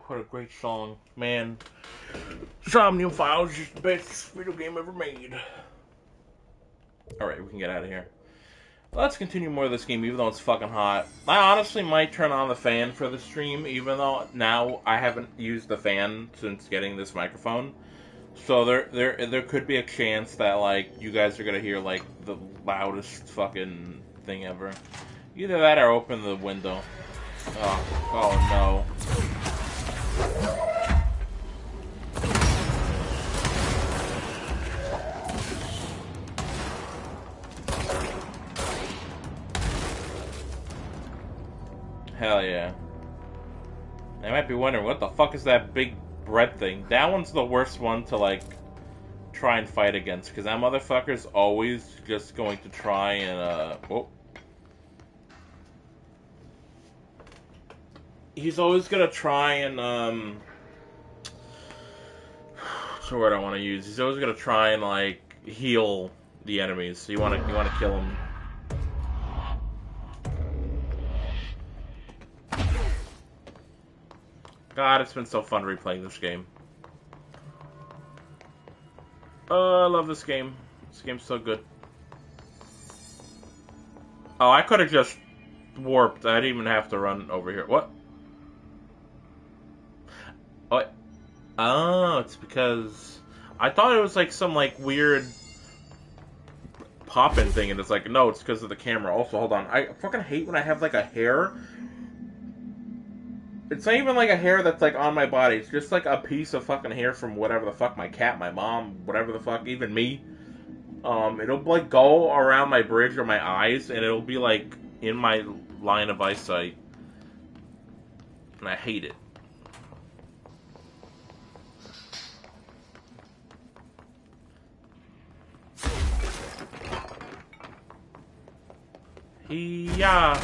what a great song. Man, Somnium Files is just the best video game ever made. Alright, we can get out of here. Let's continue more of this game, even though it's fucking hot. I honestly might turn on the fan for the stream, even though now I haven't used the fan since getting this microphone. So there could be a chance that, like, you guys are gonna hear, like, the loudest fucking thing ever. Either that or open the window. Oh no. Hell yeah. I might be wondering, what the fuck is that big bread thing? That one's the worst one to, like, try and fight against, because that motherfucker's always just going to try and, oh. He's always gonna try and, what's the word I want to use? He's always gonna try and, like, heal the enemies. So you wanna kill him. God, it's been so fun replaying this game. Oh, I love this game. This game's so good. Oh, I could have just warped. I didn't even have to run over here. What? What? Oh, it's because I thought it was like some like weird pop-in thing, and it's like, no, it's because of the camera. Also, hold on. I fucking hate when I have like a hair. It's not even like a hair that's like on my body. It's just like a piece of fucking hair from whatever the fuck, my cat, my mom, whatever the fuck, even me. It'll like go around my bridge or my eyes, and it'll be like in my line of eyesight, and I hate it. Yeah.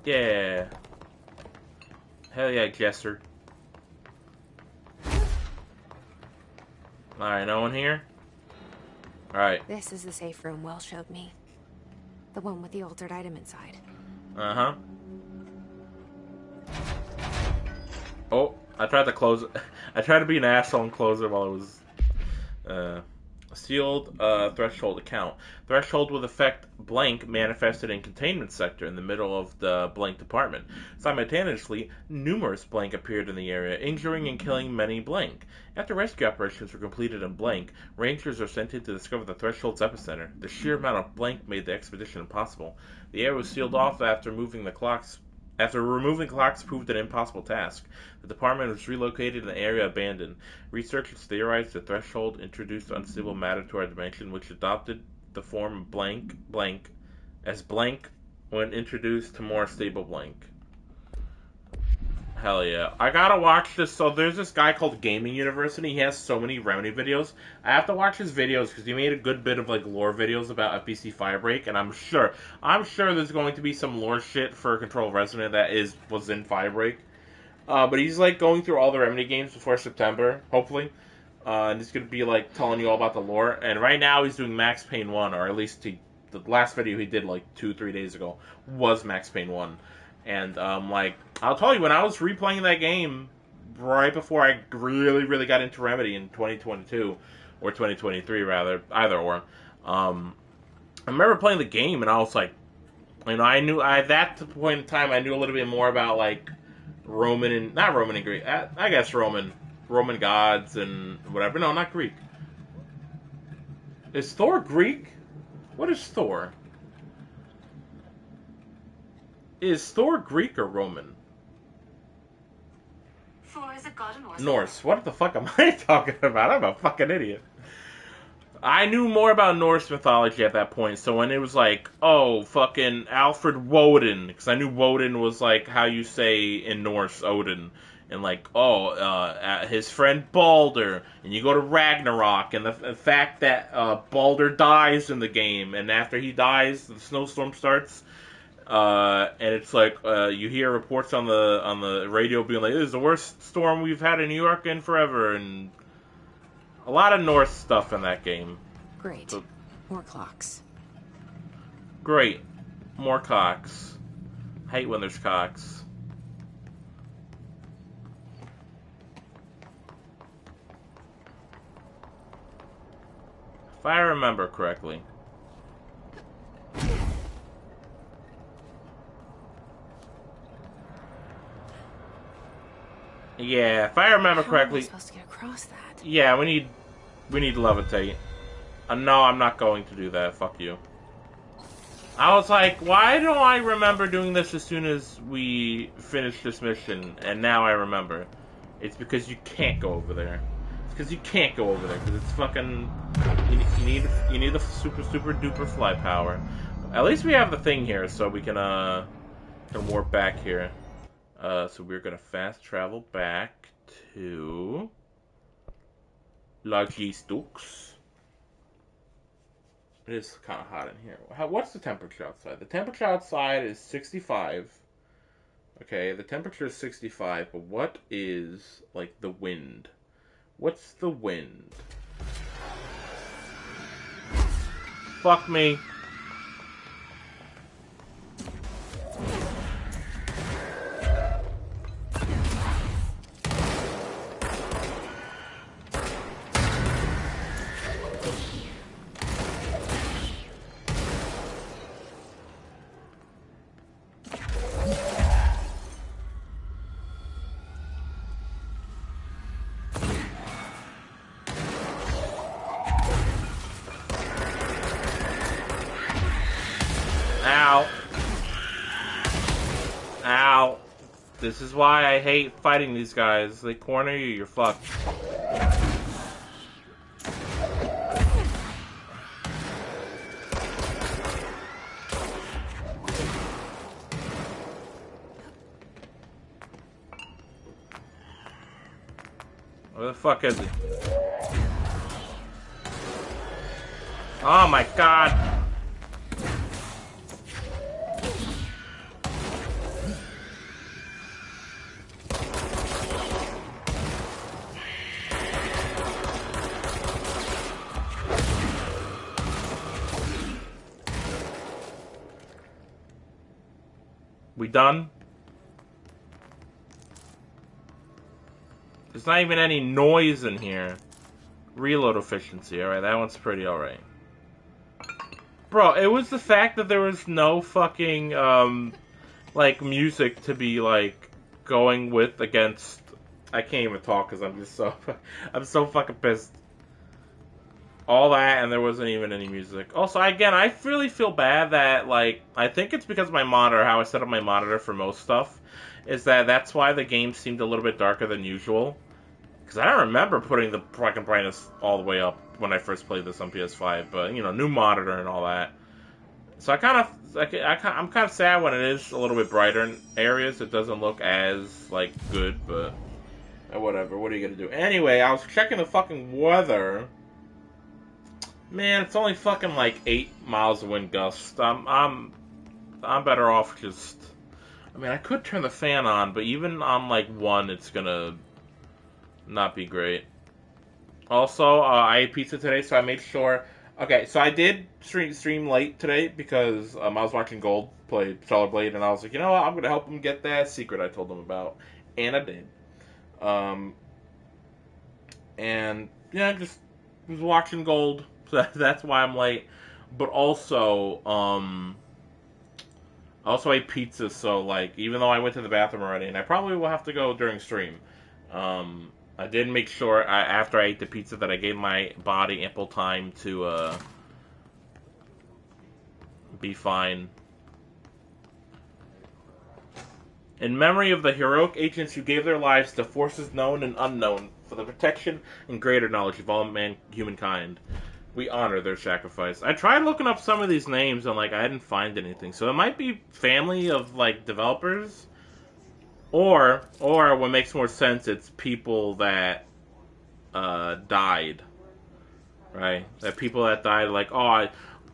Yeah. Hell yeah, Jester. Alright, no one here? Alright. This is the safe room Will showed me. The one with the altered item inside. Uh-huh. Oh, I tried to close it. I tried to be an asshole and close it while it was, sealed threshold account. Threshold with effect blank manifested in containment sector in the middle of the blank department. Simultaneously, numerous blank appeared in the area, injuring and killing many blank. After rescue operations were completed in blank, rangers are sent in to discover the threshold's epicenter. The sheer amount of blank made the expedition impossible. The area was sealed off after removing clocks proved an impossible task. The department was relocated and the area abandoned. Researchers theorized the threshold introduced unstable matter to our dimension, which adopted the form blank as blank when introduced to more stable blank. Hell yeah. I gotta watch this. So there's this guy called Gaming University. He has so many Remedy videos. I have to watch his videos because he made a good bit of like lore videos about FBC Firebreak, and I'm sure there's going to be some lore shit for Control Resonant that was in Firebreak. But he's like going through all the Remedy games before September, hopefully. And he's gonna be like telling you all about the lore. And right now he's doing Max Payne 1, or at least the last video he did like 2-3 days ago was Max Payne 1. And, like, I'll tell you, when I was replaying that game right before I really got into Remedy in 2022, or 2023, rather, either or, I remember playing the game, and I was like, you know, at that point in time, I knew a little bit more about, like, not Roman and Greek, I guess Roman gods and whatever. No, not Greek. Is Thor Greek? What is Thor? Is Thor Greek or Roman? Thor is a god of Norse. Norse. What the fuck am I talking about? I'm a fucking idiot. I knew more about Norse mythology at that point, so when it was like, oh, fucking Alfred Woden, because I knew Woden was like how you say in Norse Odin, and like, his friend Balder, and you go to Ragnarok, and the fact that Balder dies in the game, and after he dies, the snowstorm starts. And it's like you hear reports on the radio being like, "This is the worst storm we've had in New York in forever," and a lot of Norse stuff in that game. Great. So, more clocks. Great. More cocks. Hate when there's cocks. If I remember correctly. Yeah, if I remember correctly. How am I supposed to get across that? Yeah, we need to levitate. No, I'm not going to do that. Fuck you. I was like, why don't I remember doing this as soon as we finish this mission? And now I remember. It's because you can't go over there. It's because you can't go over there. Because it's fucking... You need the super duper fly power. At least we have the thing here, so we can warp back here. So we're gonna fast travel back to... Logistics. It is kind of hot in here. What's the temperature outside? The temperature outside is 65. Okay, the temperature is 65, but what is, like, the wind? What's the wind? Fuck me. Ow. Ow. This is why I hate fighting these guys. They corner you, you're fucked. Where the fuck is he? Oh my god. We done? There's not even any noise in here. Reload efficiency, alright, that one's pretty alright. Bro, it was the fact that there was no fucking, like, music to be, like, going with against... I can't even talk because I'm just so... I'm so fucking pissed. All that, and there wasn't even any music. Also, again, I really feel bad that, like, I think it's because of my monitor, how I set up my monitor for most stuff, is that's why the game seemed a little bit darker than usual. Because I don't remember putting the fucking brightness all the way up when I first played this on PS5, but, you know, new monitor and all that. So I'm kind of sad when it is a little bit brighter in areas. It doesn't look as, like, good, but whatever. What are you gonna do? Anyway, I was checking the fucking weather. Man, it's only fucking like 8 miles of wind gust. I'm better off just... I mean, I could turn the fan on, but even on like 1, it's gonna not be great. Also, I ate pizza today, so I made sure... Okay, so I did stream late today because I was watching Gold play Stellar Blade, and I was like, you know what, I'm gonna help him get that secret I told him about. And I did. And, yeah, just was watching Gold. So that's why I'm late. But also, I also ate pizza, so, like, even though I went to the bathroom already, and I probably will have to go during stream, I did make sure, after I ate the pizza, that I gave my body ample time to, be fine. In memory of the heroic agents who gave their lives to forces known and unknown for the protection and greater knowledge of all humankind, we honor their sacrifice. I tried looking up some of these names and, like, I didn't find anything. So it might be family of, like, developers. Or what makes more sense, it's people that died. Right? That people that died, like, oh,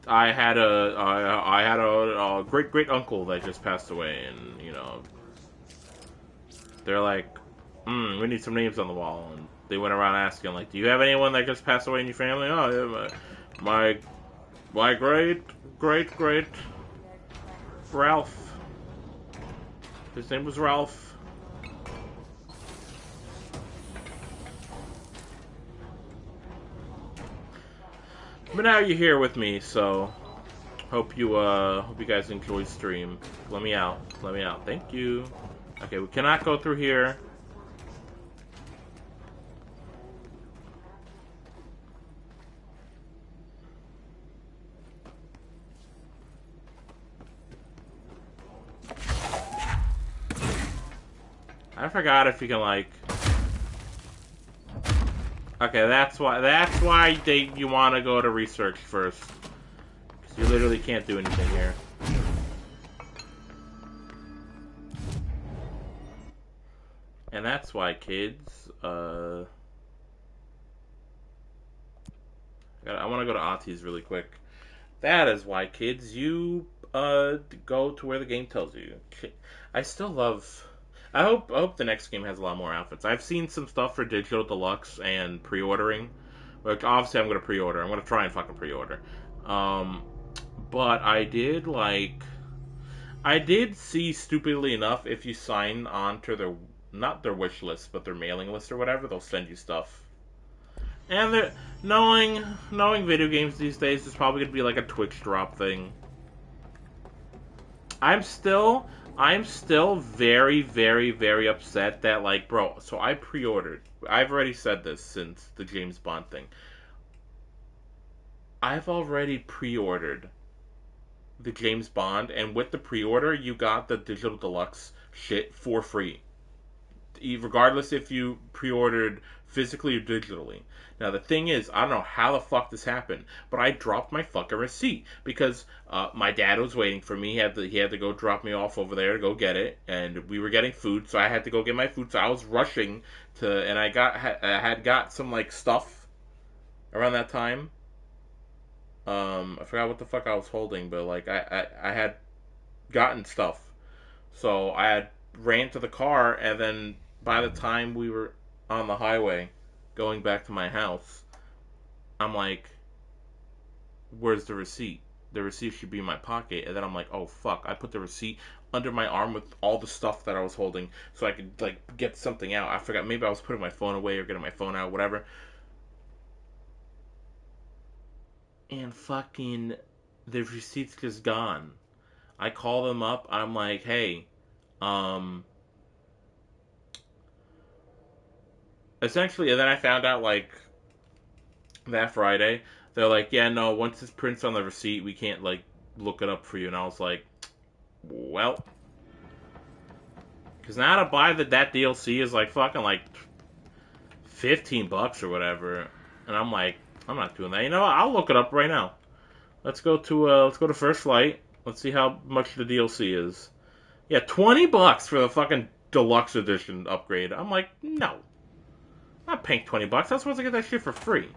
I had a great uncle that just passed away, and, you know, they're like, we need some names on the wall, and they went around asking, like, do you have anyone that just passed away in your family? Oh, yeah, my great Ralph. His name was Ralph. But now you're here with me, so hope you guys enjoy stream. Let me out. Let me out. Thank you. Okay, we cannot go through here. I forgot if you can like. Okay, that's why you want to go to research first, because you literally can't do anything here. And that's why, kids. I want to go to Auntie's really quick. That is why, kids, you go to where the game tells you. I still love. I hope the next game has a lot more outfits. I've seen some stuff for Digital Deluxe and pre-ordering, which obviously I'm gonna pre-order. I'm gonna try and fucking pre-order. But I did see, stupidly enough, if you sign on to their, not their wish list, but their mailing list or whatever, they'll send you stuff. And knowing video games these days, there's probably gonna be like a Twitch drop thing. I'm still very, very, very upset that, like, bro, so I pre-ordered. I've already said this since the James Bond thing. I've already pre-ordered the James Bond, and with the pre-order, you got the Digital Deluxe shit for free. Regardless if you pre-ordered physically or digitally. Now the thing is, I don't know how the fuck this happened, but I dropped my fucking receipt because my dad was waiting for me. He had to go drop me off over there to go get it, and we were getting food, so I had to go get my food. So I was rushing to, and I had got some like stuff around that time. I forgot what the fuck I was holding, but like I had gotten stuff, so I had ran to the car, and then by the time we were on the highway going back to my house, I'm like, where's the receipt? The receipt should be in my pocket. And then I'm like, oh fuck, I put the receipt under my arm with all the stuff that I was holding so I could like get something out. I forgot, maybe I was putting my phone away or getting my phone out, whatever. And fucking the receipt's just gone. I call them up, I'm like, hey, essentially, and then I found out like that Friday, they're like, yeah, no, once this prints on the receipt, we can't like look it up for you. And I was like, well, because now to buy that DLC is like fucking like $15 or whatever, and I'm like, I'm not doing that. You know what? I'll look it up right now. Let's go to First Flight. Let's see how much the DLC is. Yeah, $20 for the fucking deluxe edition upgrade. I'm like, no, I'm not paying $20. I'm supposed to get that shit for free.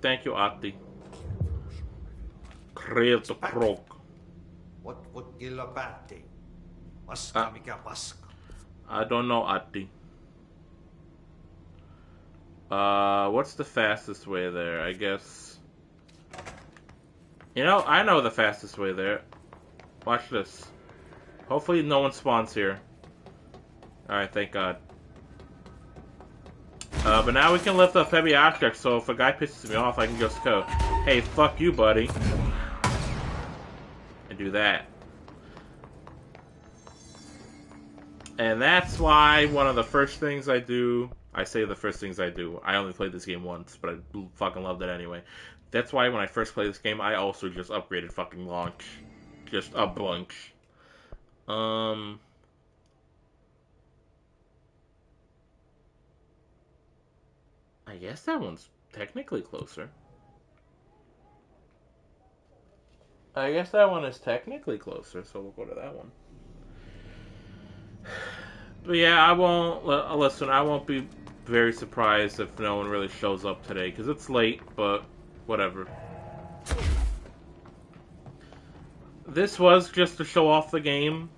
Thank you, Atti. Create the croak. What killa päätti? Paska mikä paska? I don't know, Atti. What's the fastest way there? I guess. You know, I know the fastest way there. Watch this. Hopefully no one spawns here. Alright, thank God. But now we can lift up heavy objects, so if a guy pisses me off, I can just go, hey, fuck you, buddy. And do that. And that's why one of the first things I do, I say the first things I do, I only played this game once, but I fucking loved it anyway. That's why when I first played this game, I also just upgraded fucking launch. Just a bunch. I guess that one's technically closer. I guess that one is technically closer, so we'll go to that one. But yeah, I won't, listen, I won't be very surprised if no one really shows up today, because it's late, but whatever. This was just to show off the game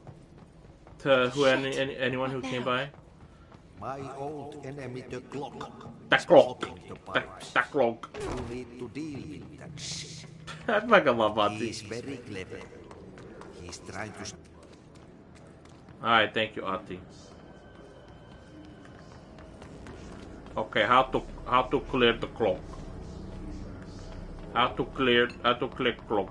to anyone who came by. My old enemy, the clock. The clock. The clock. You need to deal with that shit. I fucking love Ati. He's very clever. He's trying to... Alright, thank you, Ati. Okay, how to clear the clock? How to click clock?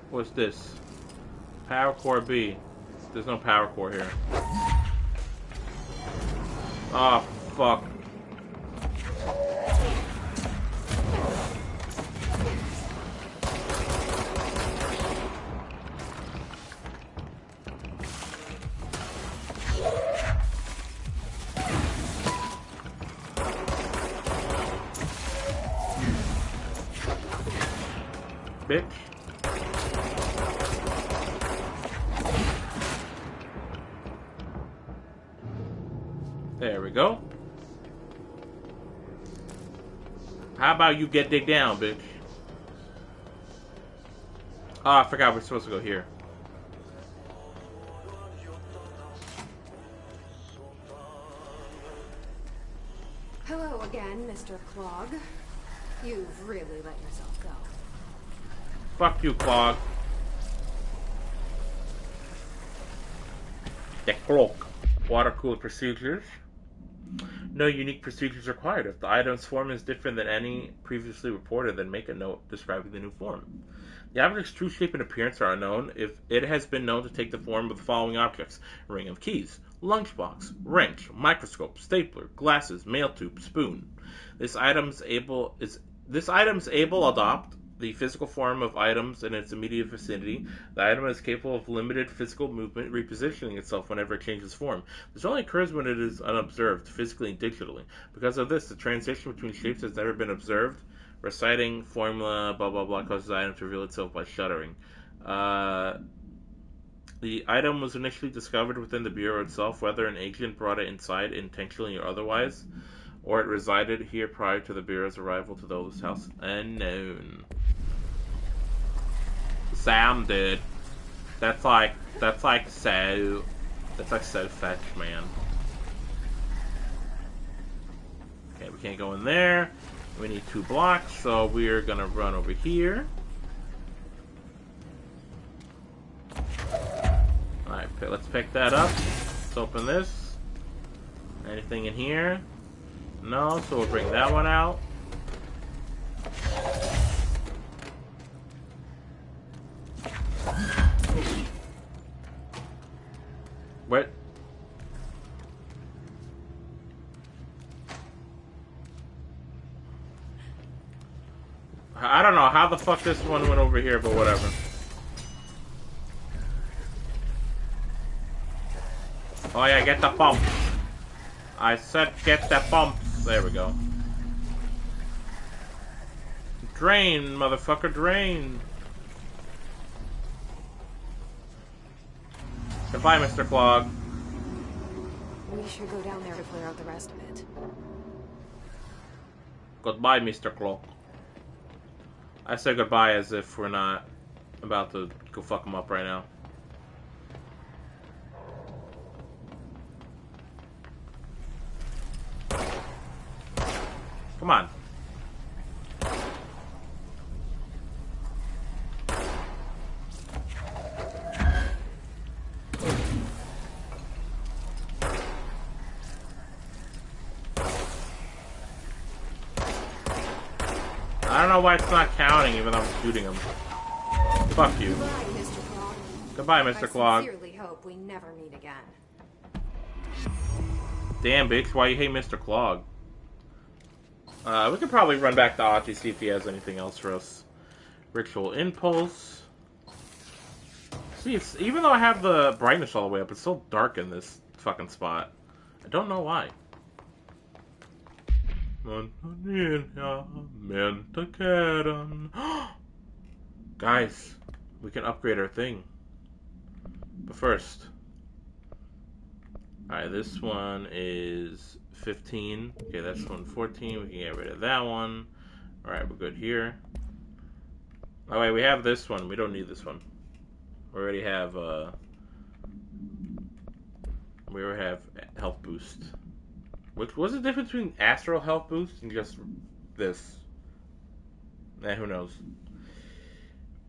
What's this? Power core B. There's no power core here. Oh, fuck. Bitch. There we go. How about you get dig down, bitch? Oh, I forgot we're supposed to go here. Hello again, Mr. Clog. You've really let yourself go. Fuck you, Clog. The cloak. Water-cooled procedures. No unique procedures required. If the item's form is different than any previously reported, then make a note describing the new form. The object's true shape and appearance are unknown if it has been known to take the form of the following objects: ring of keys, lunchbox, wrench, microscope, stapler, glasses, mail tube, spoon. This item's able adopt the physical form of items in its immediate vicinity. The item is capable of limited physical movement, repositioning itself whenever it changes form. This only occurs when it is unobserved, physically and digitally. Because of this, the transition between shapes has never been observed. Reciting formula, blah blah blah, causes the item to reveal itself by shuddering. The item was initially discovered within the bureau itself, whether an agent brought it inside intentionally or otherwise, or it resided here prior to the bureau's arrival to those house unknown. Sam did. That's like so fetch, man. Okay, we can't go in there. We need 2 blocks, so we're gonna run over here. Alright, let's pick that up. Let's open this. Anything in here? No, so we'll bring that one out. What? I don't know how the fuck this one went over here, but whatever. Oh yeah, get the pump. I said get the pumps. There we go. Drain, motherfucker, drain. Goodbye, Mr. Clog. We should go down there to clear out the rest of it. Goodbye, Mr. Clog. I say goodbye as if we're not about to go fuck him up right now. Come on. I don't know why it's not counting even though I'm shooting him. Fuck you. Goodbye, Mr. Clog. Goodbye, Mr. Clog. I sincerely hope we never meet again. Damn, bitch, why you hate Mr. Clog? We could probably run back to Achi, see if he has anything else for us. Ritual Impulse. See, even though I have the brightness all the way up, it's still dark in this fucking spot. I don't know why. Guys, we can upgrade our thing. But first... Alright, this one is 15. Okay, that's one 14. We can get rid of that one. Alright, we're good here. Oh wait, we have this one. We don't need this one. We already have health boost. What's the difference between astral health boost and just this? Who knows.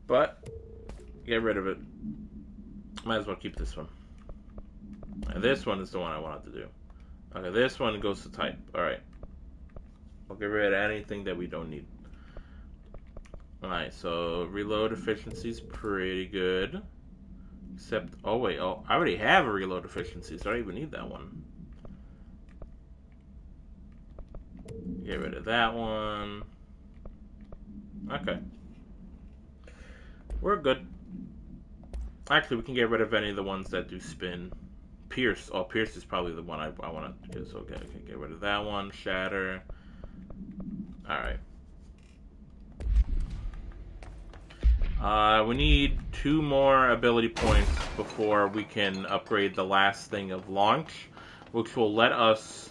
But Get rid of it. Might as well keep this one. And this one is the one I wanted to do. Okay, this one goes to type. Alright. We'll get rid of anything that we don't need. Alright, so reload efficiency is pretty good. Except, oh wait, oh, I already have a reload efficiency, so I don't even need that one. Get rid of that one. Okay. We're good. Actually, we can get rid of any of the ones that do spin. Pierce. Oh, Pierce is probably the one I want to do. So, okay, get rid of that one. Shatter. Alright. We need 2 more ability points before we can upgrade the last thing of launch, which will let us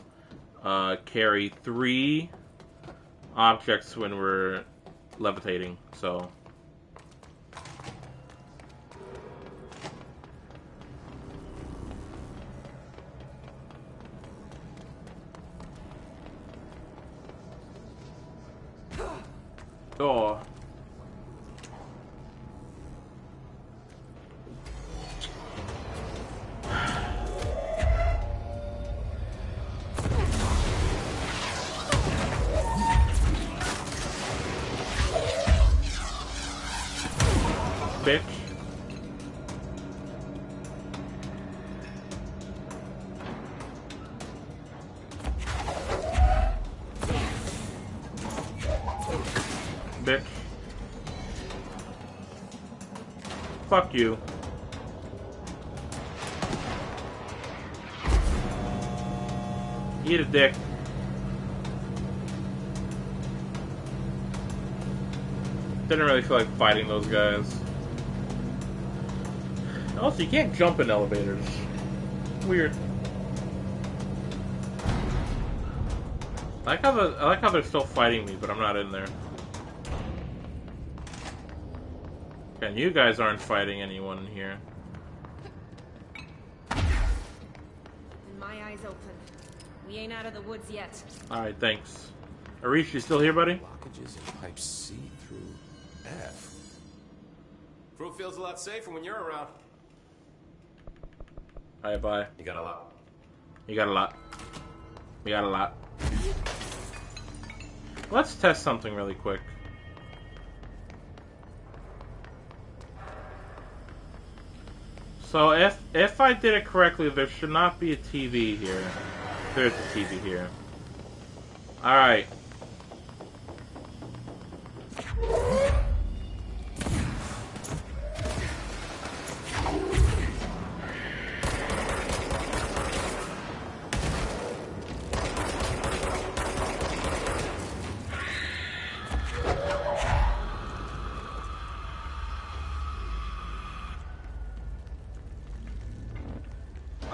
carry 3 objects when we're levitating. So, oh. Bitch. Bitch. Fuck you. Eat a dick. Didn't really feel like fighting those guys. Also, you can't jump in elevators. Weird. I like how they're still fighting me, but I'm not in there. And you guys aren't fighting anyone in here. And my eyes open. We ain't out of the woods yet. Alright, thanks. Arish, you still here, buddy? Blockages in pipe C through F. Fruit feels a lot safer when you're around. Alright, bye. You got a lot. You got a lot. We got a lot. Let's test something really quick. So if I did it correctly, there should not be a TV here. There's a TV here. Alright.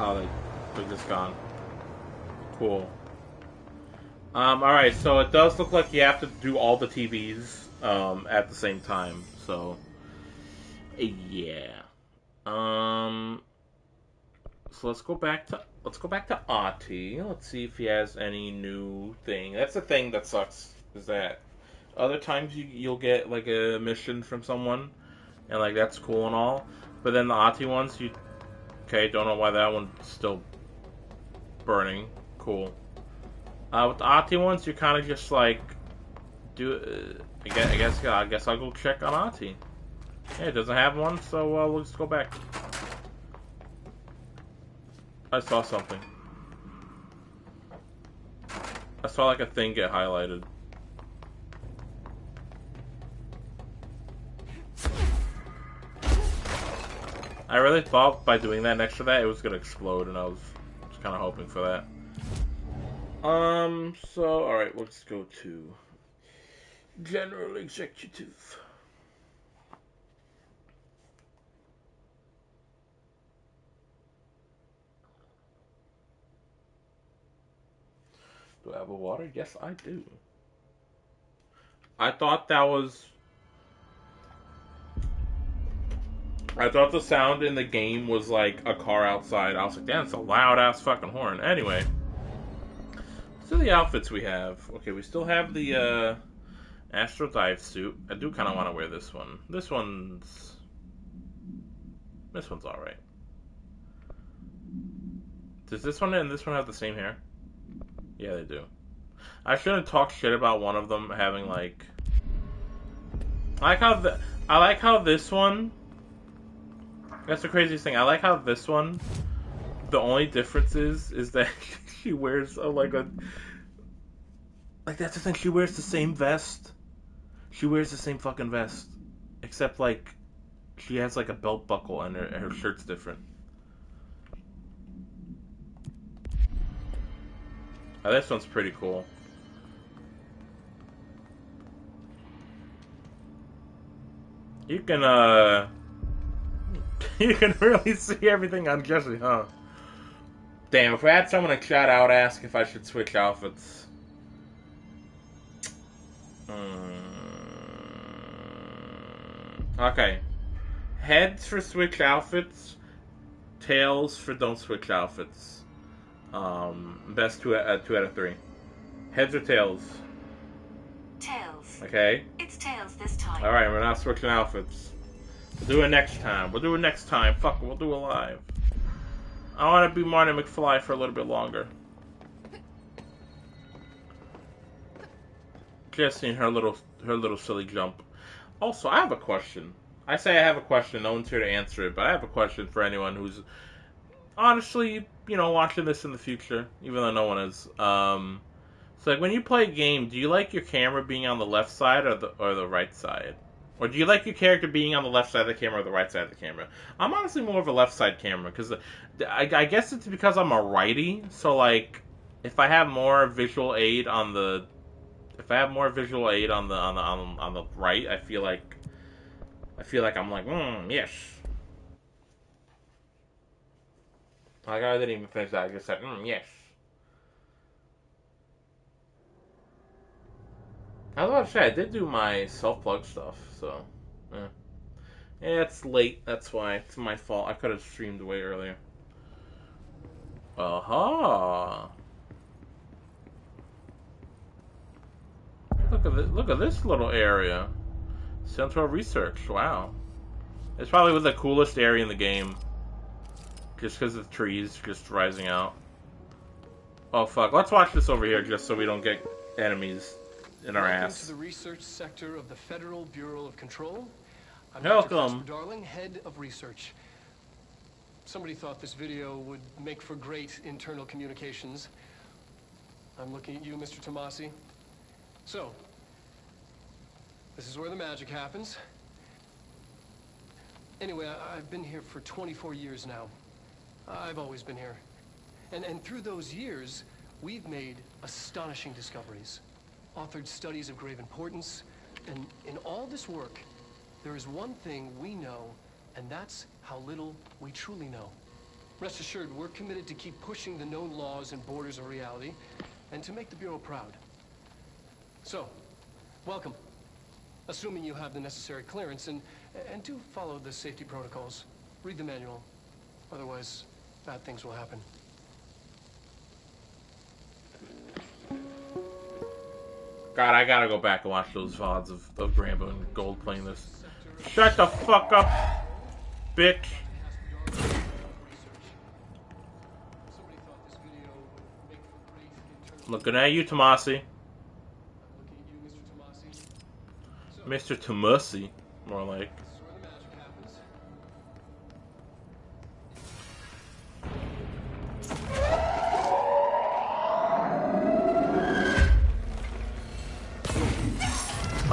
Oh, they're just gone. Cool. Alright, so it does look like you have to do all the TVs, at the same time, so, yeah. So let's go back to Ahti. Let's see if he has any new thing. That's the thing that sucks, is that other times you'll get, like, a mission from someone, and, like, that's cool and all, but then the Ahti ones, okay, don't know why that one's still burning. Cool. With the Ahti ones, you're kind of just like, I guess I'll go check on Ahti. Yeah, it doesn't have one, so we'll just go back. I saw something. I saw like a thing get highlighted. I really thought by doing that next to that it was gonna explode, and I was kind of hoping for that. So, alright, let's go to General Executive. Do I have a water? Yes, I do. I thought the sound in the game was like a car outside. I was like, damn, it's a loud ass fucking horn. Anyway. So the outfits we have. Okay, we still have the Astro Dive suit. I do kind of want to wear this one. This one's This one's alright. Does this one and this one have the same hair? Yeah, they do. I shouldn't talk shit about one of them having like. I like how this one. That's the craziest thing. I like how this one. The only difference is that she wears like that's the thing. She wears the same vest. She wears the same fucking vest, except like she has like a belt buckle and her shirt's different. Oh, this one's pretty cool. You can you can really see everything on Jesse, huh? Damn, if I had someone in chat, I would ask if I should switch outfits. Okay. Heads for switch outfits. Tails for don't switch outfits. Best 2 out of 3. Heads or tails? Tails. Okay. It's tails this time. Alright, we're not switching outfits. We'll do it next time. We'll do it next time. Fuck it, we'll do it live. I want to be Marty McFly for a little bit longer. Just seen her little silly jump. Also, I have a question. I say I have a question. No one's here to answer it, but I have a question for anyone who's honestly, watching this in the future, even though no one is. So, like, when you play a game, do you like your camera being on the left side or the right side? Or do you like your character being on the left side of the camera or the right side of the camera? I'm honestly more of a left side camera, because I guess it's because I'm a righty, so, like, if I have more visual aid on the... If I have more visual aid on the right, I feel like I'm like, yes. Like, I didn't even finish that, I just said, yes. I was about to say, I did do my self-plug stuff, so, yeah. Yeah, it's late, that's why. It's my fault. I could have streamed way earlier. Aha! Look at this little area. Central Research, wow. It's probably the coolest area in the game. Just because of the trees just rising out. Oh, fuck. Let's watch this over here just so we don't get enemies in our Welcome ass. to the research sector of the Federal Bureau of Control. I'm Welcome. Dr. Casper Darling, head of research. Somebody thought this video would make for great internal communications. I'm looking at you, Mr. Tomasi. So, this is where the magic happens. Anyway, I've been here for 24 years now. I've always been here. And through those years, we've made astonishing discoveries. Authored studies of grave importance. And in all this work, there is one thing we know, and that's how little we truly know. Rest assured, we're committed to keep pushing the known laws and borders of reality, and to make the Bureau proud. So, welcome. Assuming you have the necessary clearance, and do follow the safety protocols. Read the manual. Otherwise, bad things will happen. God, I gotta go back and watch those VODs of Rambo and Gold playing this. Shut the fuck up, bitch. Looking at you, Tomasi. Mr. Tomasi, more like.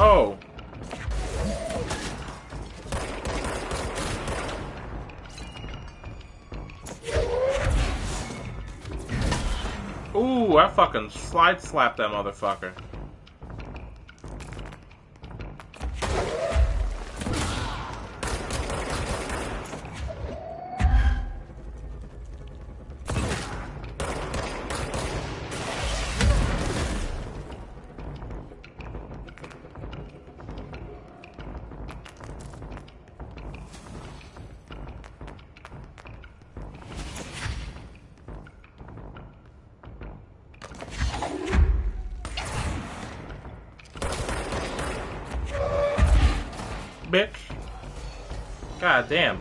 Oh. Ooh, I fucking slide slapped that motherfucker. Bitch. God damn.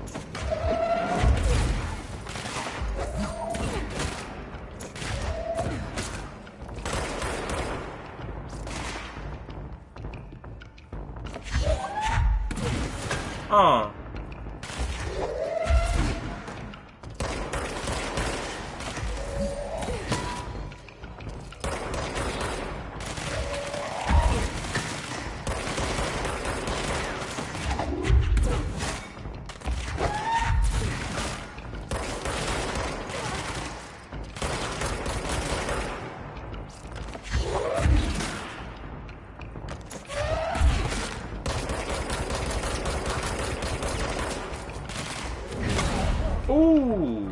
Oh. Ooh.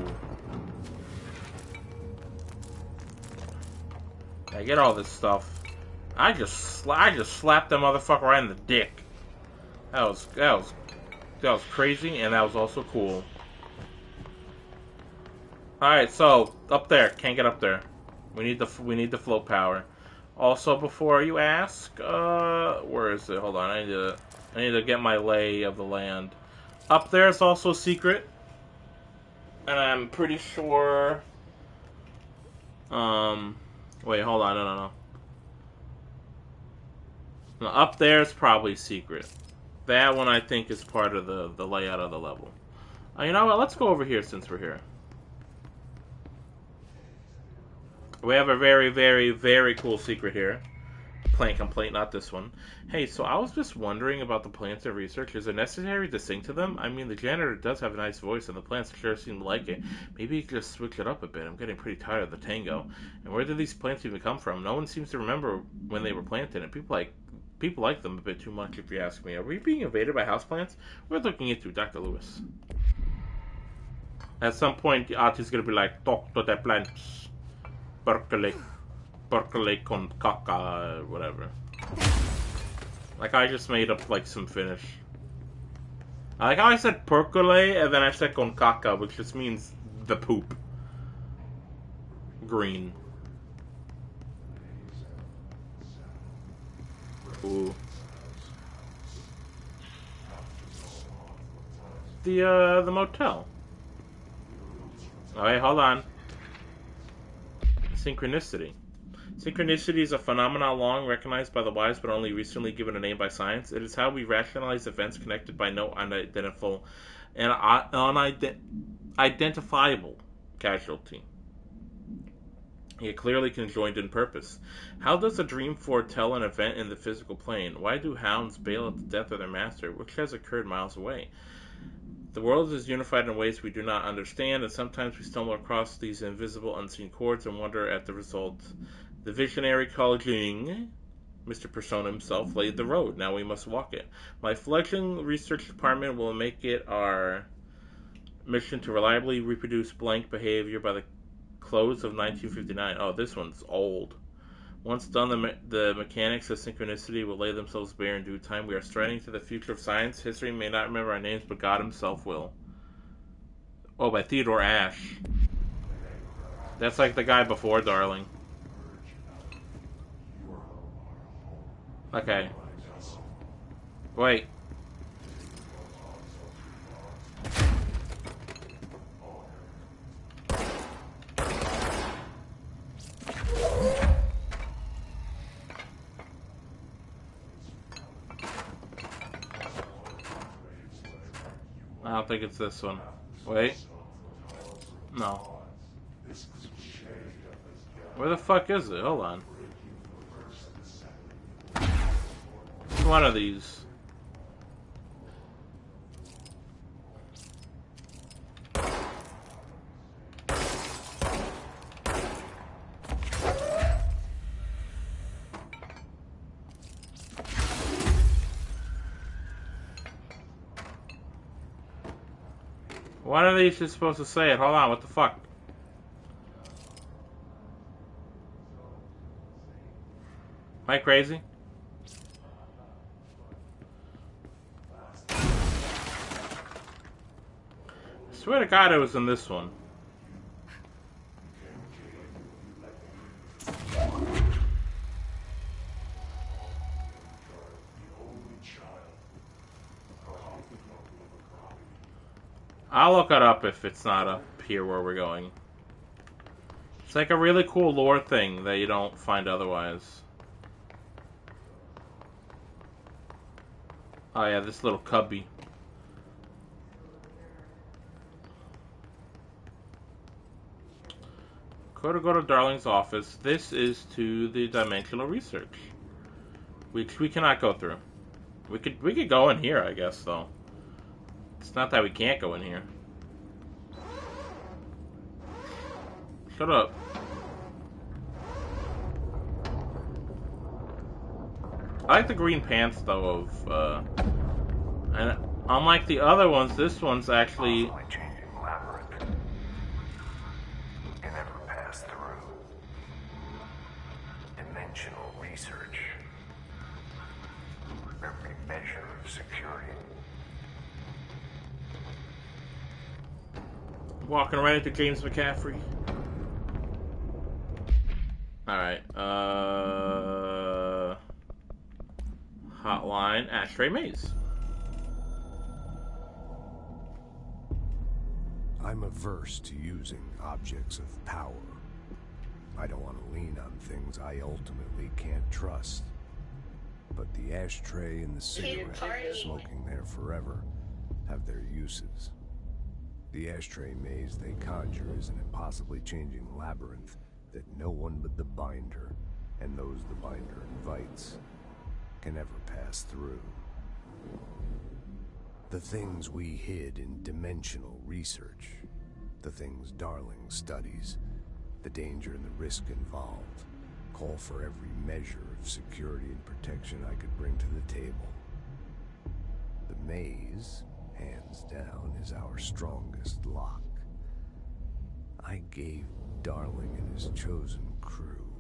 I get all this stuff. I just slapped that motherfucker right in the dick. That was crazy, and that was also cool. All right, so up there, can't get up there. We need the float power. Also, before you ask, where is it? Hold on, I need to get my lay of the land. Up there is also secret, and I'm pretty sure. Wait, hold on, no. No, up there is probably secret. That one I think is part of the layout of the level. You know what? Let's go over here since we're here. We have a very, very, very cool secret here. Plant complaint, not this one. Hey, so I was just wondering about the plants of research. Is it necessary to sing to them? I mean, the janitor does have a nice voice, and the plants sure seem to like it. Maybe you could just switch it up a bit. I'm getting pretty tired of the tango. And where did these plants even come from? No one seems to remember when they were planted, and people like them a bit too much, if you ask me. Are we being invaded by houseplants? We're looking into Dr. Lewis. At some point, the artist is going to be like, talk to the plants. Percolate con caca, or whatever. Like, I just made up, like, some Finnish. I like how I said percolate, and then I said con caca, which just means the poop. Green. Ooh. The motel. Alright, hold on. Synchronicity. Synchronicity is a phenomenon long recognized by the wise but only recently given a name by science. It is how we rationalize events connected by no unidentifiable and unidentifiable casualty, yet clearly conjoined in purpose. How does a dream foretell an event in the physical plane? Why do hounds bail at the death of their master, which has occurred miles away? The world is unified in ways we do not understand, and sometimes we stumble across these invisible, unseen chords and wonder at the result. The visionary Colging, Mr. Persona himself, laid the road. Now we must walk it. My fledgling research department will make it our mission to reliably reproduce blank behavior by the close of 1959. Oh, this one's old. Once done, the mechanics of synchronicity will lay themselves bare in due time. We are striding to the future of science. History may not remember our names, but God himself will. Oh, by Theodore Ashe. That's like the guy before, darling. Okay. Wait. I don't think it's this one. Wait. No. Where the fuck is it? Hold on. It's one of these. One of these is supposed to say it. Hold on, what the fuck? Am I crazy? I swear to God it was in this one. I'll look it up if it's not up here where we're going. It's like a really cool lore thing that you don't find otherwise. Oh yeah, this little cubby. Before we go to Darling's office, this is to the dimensional research, which we cannot go through. We could go in here, I guess, though. It's not that we can't go in here. Shut up. I like the green pants, though, of, and unlike the other ones, this one's actually... changing labyrinth. Can never pass through. Dimensional research. Every measure of security. Walking right into James McCaffrey. Alright, Hotline, Ashtray Maze. I'm averse to using objects of power. I don't want to lean on things I ultimately can't trust. But the ashtray and the cigarette, smoking there forever, have their uses. The ashtray maze they conjure is an impossibly changing labyrinth that no one but the binder, and those the binder invites, can ever pass through. The things we hid in dimensional research, the things Darling studies, the danger and the risk involved, call for every measure of security and protection I could bring to the table. The maze, hands down, is our strongest lock. I gave Darling and his chosen crew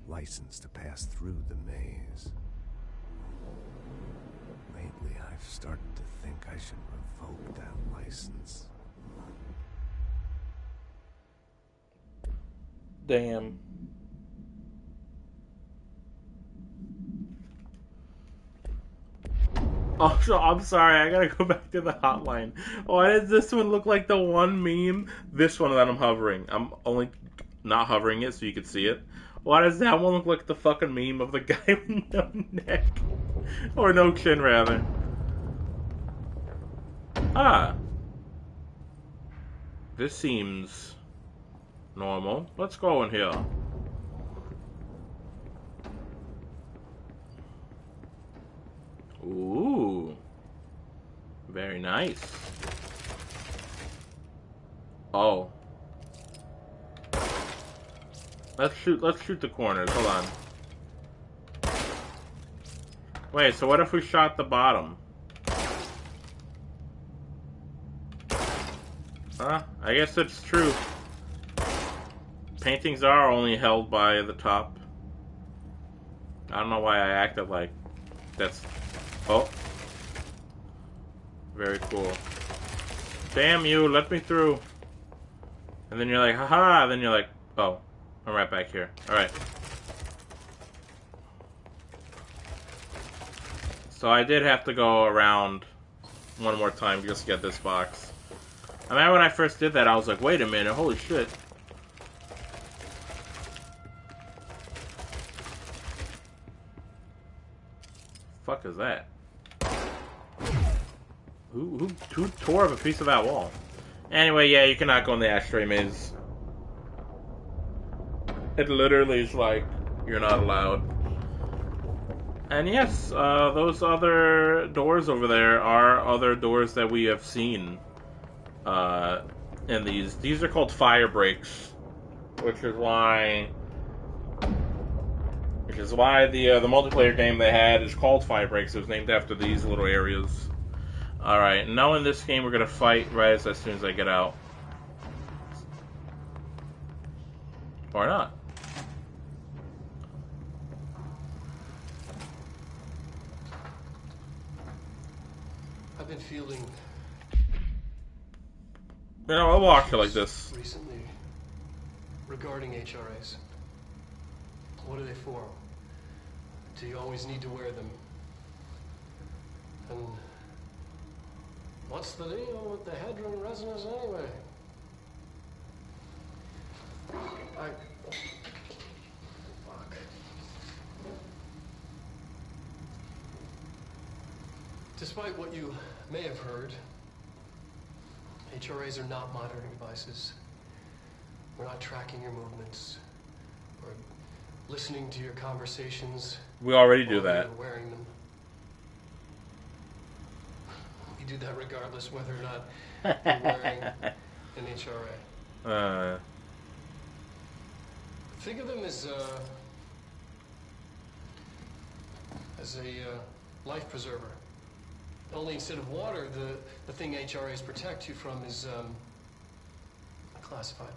license to pass through the maze. Lately, I've started to think I should revoke that license. Damn. Oh, so I'm sorry, I gotta go back to the hotline. Why does this one look like the one meme? This one that I'm hovering. I'm only not hovering it so you can see it. Why does that one look like the fucking meme of the guy with no neck? Or no chin, rather. Ah. This seems normal. Let's go in here. Ooh. Very nice. Oh. Let's shoot the corners. Hold on. Wait, so what if we shot the bottom? Huh? I guess it's true. Paintings are only held by the top. I don't know why I acted like that's... Oh. Very cool. Damn you, let me through. And then you're like, haha, then you're like, oh, I'm right back here. Alright. So I did have to go around one more time just to get this box. I remember when I first did that, I was like, wait a minute, holy shit. Fuck is that? Who tore up a piece of that wall? Anyway, yeah, you cannot go in the ashtray maze. It literally is like, you're not allowed. And yes, those other doors over there are other doors that we have seen. In these are called fire breaks, which is why the multiplayer game they had is called Fire Breaks. It was named after these little areas. All right, now in this game we're gonna fight right as soon as I get out, or not. I've been feeling. You know, I'll watch it like this. Recently, regarding HRAs. What are they for? Do you always need to wear them? And what's the deal with the Hedron resonance anyway? Fuck. Despite what you may have heard, HRAs are not monitoring devices. We're not tracking your movements or listening to your conversations. We already do while that. you're wearing them. We do that regardless whether or not you're wearing an HRA. Think of them as a life preserver. Only instead of water, the thing HRAs protect you from is classified.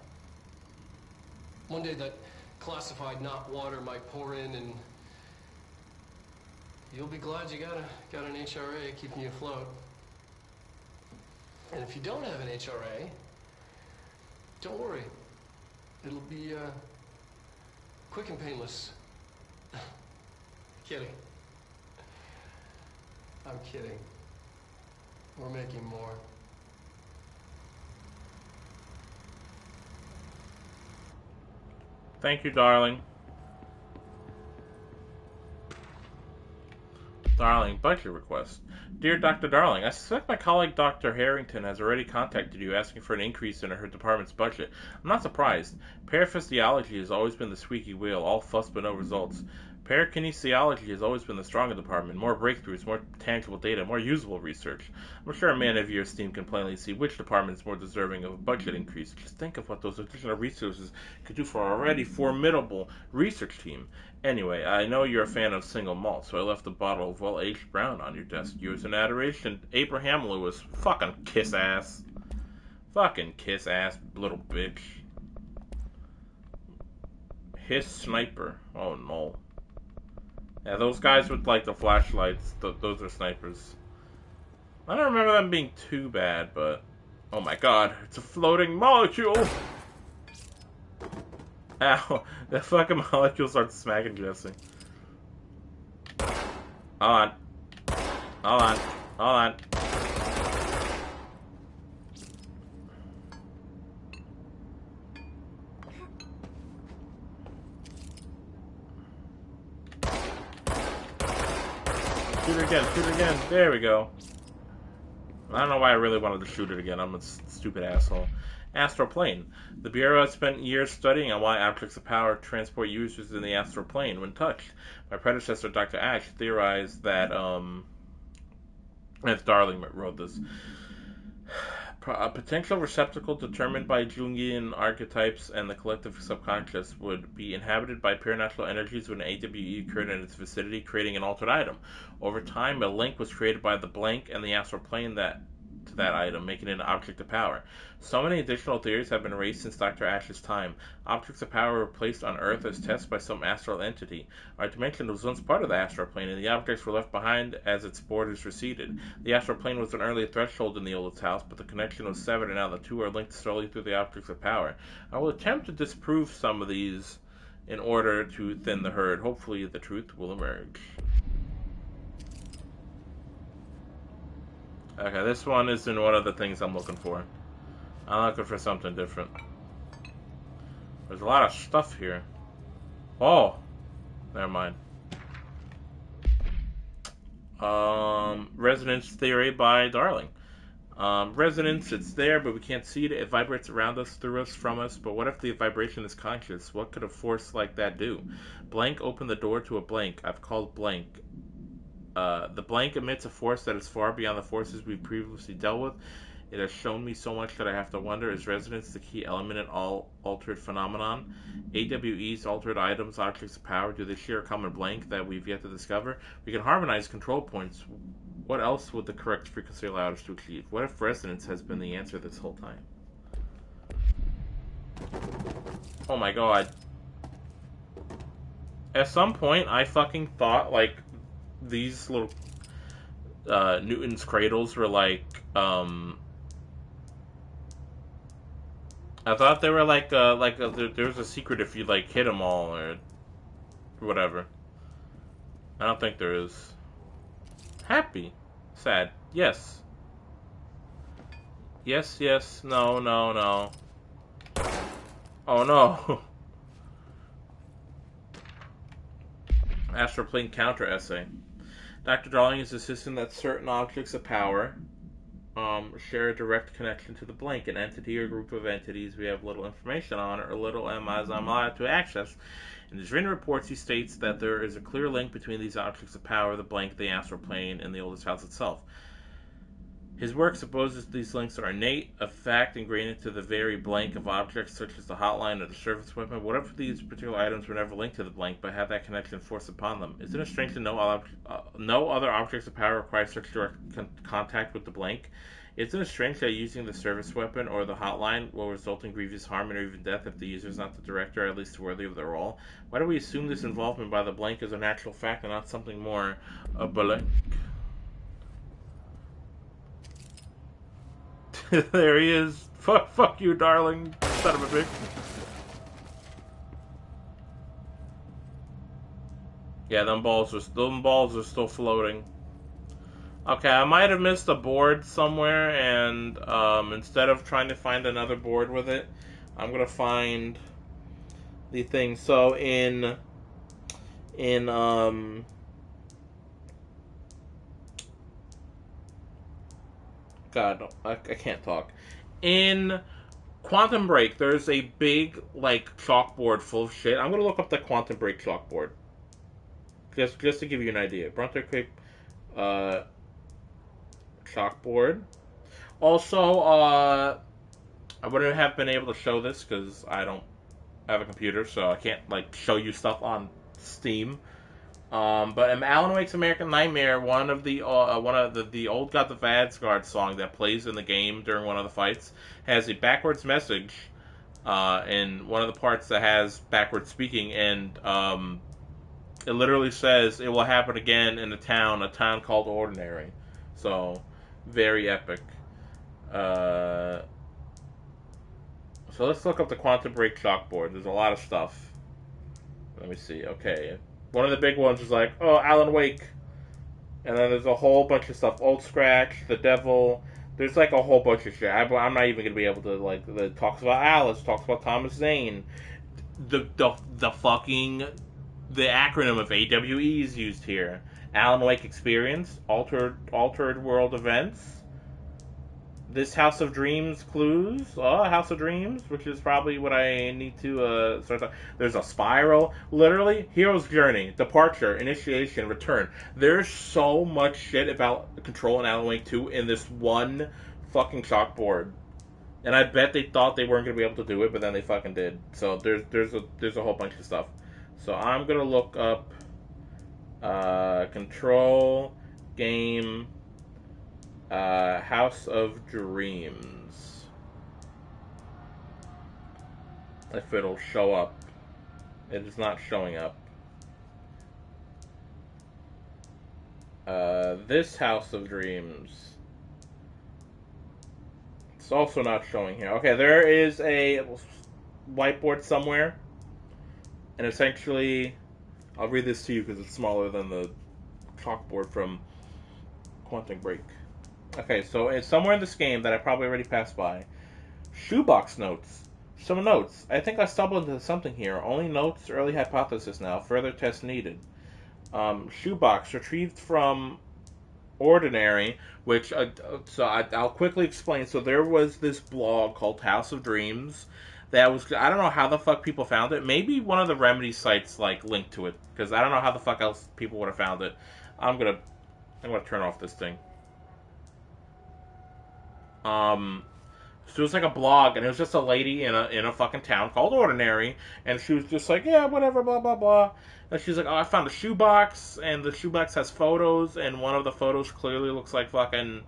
One day that classified, not water, might pour in, and you'll be glad you got an HRA keeping you afloat. And if you don't have an HRA, don't worry. It'll be quick and painless. Kidding. I'm kidding. We're making more. Thank you, darling. Darling, budget request. Dear Dr. Darling, I suspect my colleague Dr. Harrington has already contacted you asking for an increase in her department's budget. I'm not surprised. Paraphysiology has always been the squeaky wheel, all fuss but no results. Parakinesiology has always been the stronger department. More breakthroughs, more tangible data, more usable research. I'm sure a man of your esteem can plainly see which department is more deserving of a budget increase. Just think of what those additional resources could do for our already formidable research team. Anyway, I know you're a fan of single malt, so I left a bottle of well-aged brown on your desk. Yours in adoration, Abraham Lewis. Fucking kiss ass. Fucking kiss ass, little bitch. His sniper. Oh no. Yeah, those guys with like the flashlights, those are snipers. I don't remember them being too bad, but oh my god, it's a floating molecule. Ow, that fucking molecule starts smacking Jesse. Hold on. Shoot it again. There we go. I don't know why I really wanted to shoot it again. I'm a stupid asshole. Astral plane. The Bureau has spent years studying on why objects of power transport users in the astral plane when touched. My predecessor, Dr. Ash, theorized that, as Darling wrote this, a potential receptacle determined by Jungian archetypes and the collective subconscious would be inhabited by paranatural energies when an AWE occurred in its vicinity, creating an altered item. Over time, a link was created by the blank and the astral plane to that item, making it an object of power. So many additional theories have been raised since Dr. Ash's time. Objects of power were placed on Earth as tests by some astral entity. Our dimension was once part of the astral plane, and the objects were left behind as its borders receded. The astral plane was an early threshold in the oldest house, but the connection was severed, and now the two are linked solely through the objects of power. I will attempt to disprove some of these in order to thin the herd. Hopefully the truth will emerge. Okay, this one isn't one of the things I'm looking for. I'm looking for something different. There's a lot of stuff here. Oh! Never mind. Resonance theory by Darling. Resonance, it's there, but we can't see it. It vibrates around us, through us, from us. But what if the vibration is conscious? What could a force like that do? Blank opened the door to a blank. I've called blank. The blank emits a force that is far beyond the forces we've previously dealt with. It has shown me so much that I have to wonder, is resonance the key element in all altered phenomenon? AWEs, altered items, objects of power, do they share a common blank that we've yet to discover? We can harmonize control points. What else would the correct frequency allow us to achieve? What if resonance has been the answer this whole time? Oh my god. At some point, I fucking thought, like, these little Newton's cradles were like I thought they were like there was a secret if you like hit them all or whatever. I don't think there is. Happy, sad, yes, yes, no, oh no. Astroplane counter essay. Dr. Darling is insisting that certain objects of power share a direct connection to the blank, an entity or group of entities we have little information on or little am allowed to access. In his written reports, he states that there is a clear link between these objects of power, the blank, the astral plane, and the oldest house itself. His work supposes these links are innate, a fact ingrained into the very blank of objects such as the hotline or the service weapon. What if these particular items were never linked to the blank, but had that connection forced upon them? Isn't it strange that no other objects of power require such direct contact with the blank? Isn't it strange that using the service weapon or the hotline will result in grievous harm or even death if the user is not the director, or at least worthy of their role? Why do we assume this involvement by the blank is a natural fact and not something more blank? There he is. Fuck you, darling. Son of a bitch. Yeah, them balls are still floating. Okay, I might have missed a board somewhere, and instead of trying to find another board with it, I'm gonna find the thing. So God, I can't talk. In Quantum Break, there's a big, like, chalkboard full of shit. I'm gonna look up the Quantum Break chalkboard. Just to give you an idea. Quantum chalkboard. Also, I wouldn't have been able to show this because I don't have a computer, so I can't, like, show you stuff on Steam. But in Alan Wake's American Nightmare, one of the Old Got the Vadsguard song that plays in the game during one of the fights has a backwards message in one of the parts that has backwards speaking, and it literally says it will happen again in a town called Ordinary. So very epic. So let's look up the Quantum Break chalkboard. There's a lot of stuff. Let me see. Okay. One of the big ones is like, oh, Alan Wake. And then there's a whole bunch of stuff. Old Scratch, The Devil. There's like a whole bunch of shit. I'm not even going to be able to, like, it talks about Alice, talks about Thomas Zane. The acronym of AWE is used here. Alan Wake Experience, Altered World Events. This House of Dreams clues. House of Dreams, which is probably what I need to start. There's a spiral. Literally, Hero's Journey, Departure, Initiation, Return. There's so much shit about Control and Alan Wake 2 in this one fucking chalkboard. And I bet they thought they weren't going to be able to do it, but then they fucking did. So there's a whole bunch of stuff. So I'm going to look up Control, Game, House of Dreams. If it'll show up. It is not showing up. This House of Dreams. It's also not showing here. Okay, there is a whiteboard somewhere. And essentially, I'll read this to you because it's smaller than the chalkboard from Quantum Break. Okay, so it's somewhere in this game that I probably already passed by. Shoebox notes. Some notes. I think I stumbled into something here. Only notes, early hypothesis now. Further tests needed. Shoebox retrieved from Ordinary, which, I'll quickly explain. So there was this blog called House of Dreams that was, I don't know how the fuck people found it. Maybe one of the Remedy sites, like, linked to it, because I don't know how the fuck else people would have found it. I'm gonna turn off this thing. So it was like a blog, and it was just a lady in a fucking town called Ordinary, and she was just like, yeah, whatever, blah, blah, blah. And she's like, oh, I found a shoebox, and the shoebox has photos, and one of the photos clearly looks like fucking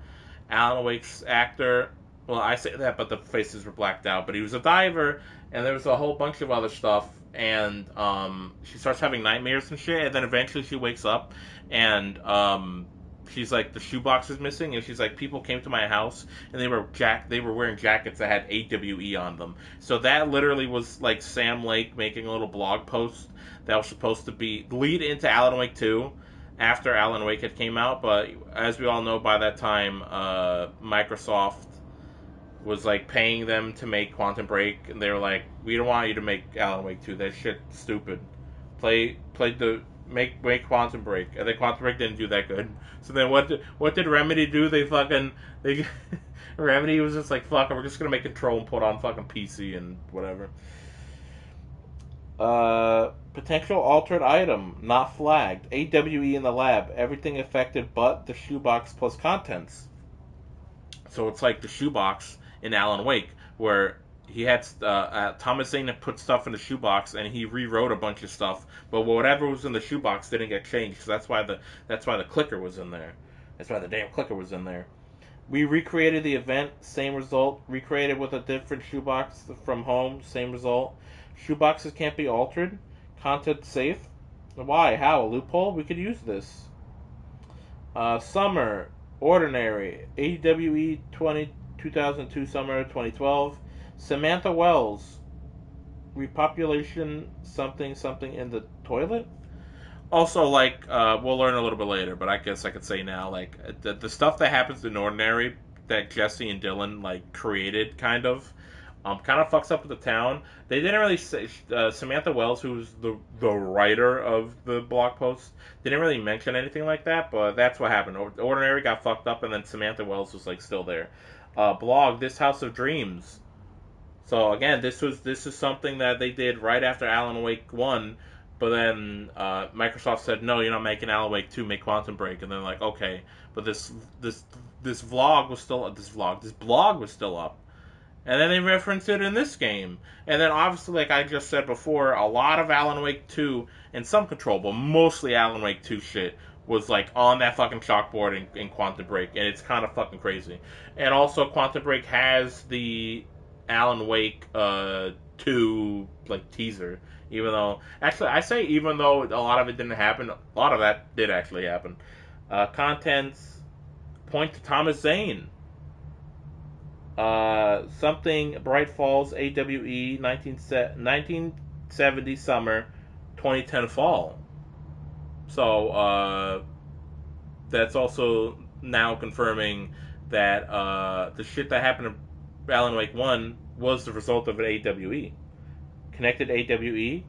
Alan Wake's actor. Well, I say that, but the faces were blacked out. But he was a diver, and there was a whole bunch of other stuff, and she starts having nightmares and shit, and then eventually she wakes up, and she's like, the shoebox is missing, and she's like, people came to my house, and they were wearing jackets that had AWE on them. So that literally was like Sam Lake making a little blog post that was supposed to be lead into Alan Wake 2 after Alan Wake had came out, but as we all know, by that time, Microsoft was like paying them to make Quantum Break, and they were like, we don't want you to make Alan Wake 2, that shit's stupid. Play the make Quantum Break, and then Quantum Break didn't do that good. So then what did Remedy do? They Remedy was just like, fuck, we're just gonna make Control and put on fucking PC and whatever. Potential altered item not flagged. AWE in the lab. Everything affected but the shoebox plus contents. So it's like the shoebox in Alan Wake, where he had Thomas Zane had put stuff in the shoebox and he rewrote a bunch of stuff, but whatever was in the shoebox didn't get changed. So that's why the clicker was in there. That's why the damn clicker was in there. We recreated the event, same result. Recreated with a different shoebox from home, same result. Shoeboxes can't be altered. Content safe. Why? How? A loophole? We could use this. Summer. Ordinary. AWE 2002 Summer 2012. Samantha Wells. Repopulation something in the toilet? Also, like, we'll learn a little bit later, but I guess I could say now, like, the stuff that happens in Ordinary that Jesse and Dylan, like, created, kind of fucks up with the town. They didn't really say, Samantha Wells, who's the writer of the blog post, didn't really mention anything like that, but that's what happened. Ordinary got fucked up, and then Samantha Wells was, like, still there. Blog, This House of Dreams. So, again, this is something that they did right after Alan Wake 1, but then Microsoft said, no, you're not making Alan Wake 2, make Quantum Break. And then like, okay, but this blog was still up. And then they referenced it in this game. And then obviously, like I just said before, a lot of Alan Wake 2 and some Control, but mostly Alan Wake 2 shit was like on that fucking chalkboard in Quantum Break. And it's kind of fucking crazy. And also Quantum Break has the Alan Wake 2 like teaser. Even though a lot of it didn't happen, a lot of that did actually happen. Contents point to Thomas Zane. Something Bright Falls AWE 1970 summer, 2010 fall. So that's also now confirming that the shit that happened in Alan Wake 1 was the result of an AWE. Connected AWE.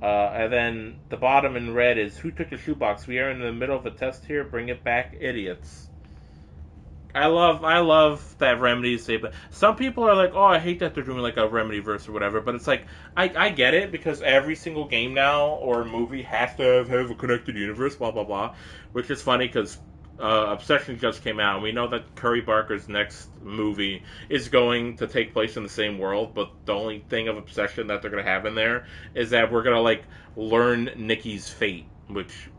And then the bottom in red is who took the shoebox? We are in the middle of a test here. Bring it back, idiots. I love that Remedy say, but some people are like, oh, I hate that they're doing like a Remedy verse or whatever. But it's like I get it because every single game now or movie has to have a connected universe, blah blah blah. Which is funny because Obsession just came out, and we know that Curry Barker's next movie is going to take place in the same world, but the only thing of Obsession that they're going to have in there is that we're going to, like, learn Nikki's fate, which,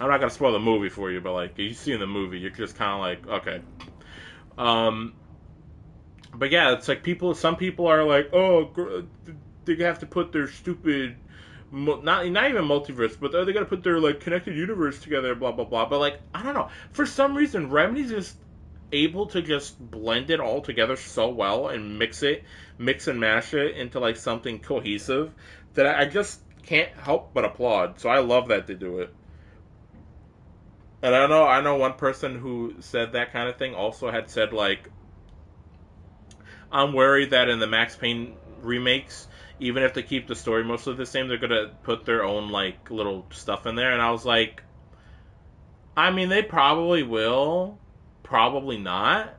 I'm not going to spoil the movie for you, but, like, you see in the movie, you're just kind of like, okay. But yeah, it's like some people are like, oh, they have to put their stupid, not even multiverse, but they're gonna put their like connected universe together, blah blah blah. But like, I don't know, for some reason, Remedy's just able to just blend it all together so well and mix and mash it into like something cohesive that I just can't help but applaud. So I love that they do it. And I know one person who said that kind of thing also had said like, I'm worried that in the Max Payne remakes, even if they keep the story mostly the same, they're gonna put their own like little stuff in there. And I was like, I mean, they probably will, probably not.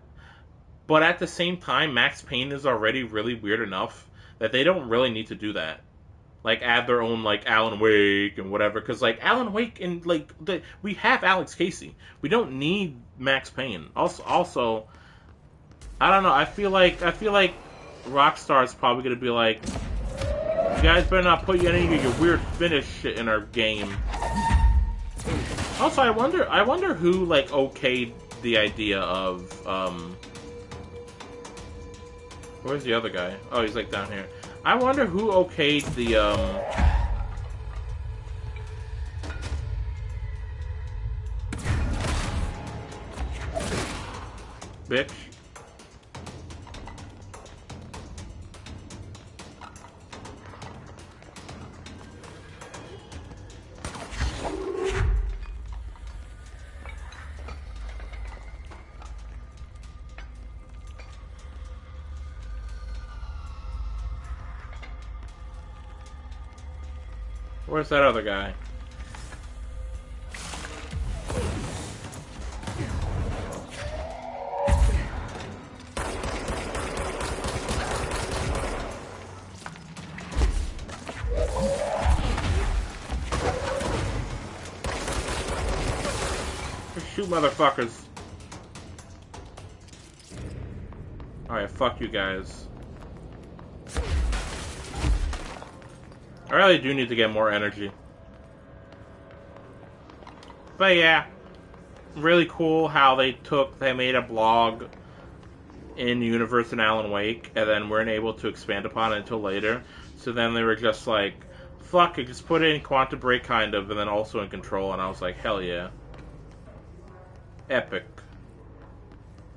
But at the same time, Max Payne is already really weird enough that they don't really need to do that. Like add their own like Alan Wake and whatever, because like Alan Wake and like we have Alex Casey. We don't need Max Payne. Also, I don't know. I feel like Rockstar is probably gonna be like, you guys better not put any of your weird finish shit in our game. Also, I wonder who like okayed the idea of where's the other guy? Oh, he's like down here. I wonder who okayed the bitch. Where's that other guy? shoot, motherfuckers. Alright, fuck you guys. I really do need to get more energy. But yeah, really cool how they made a blog in Universe and Alan Wake, and then weren't able to expand upon it until later. So then they were just like, fuck it, just put it in Quantum Break kind of, and then also in Control, and I was like, hell yeah. Epic.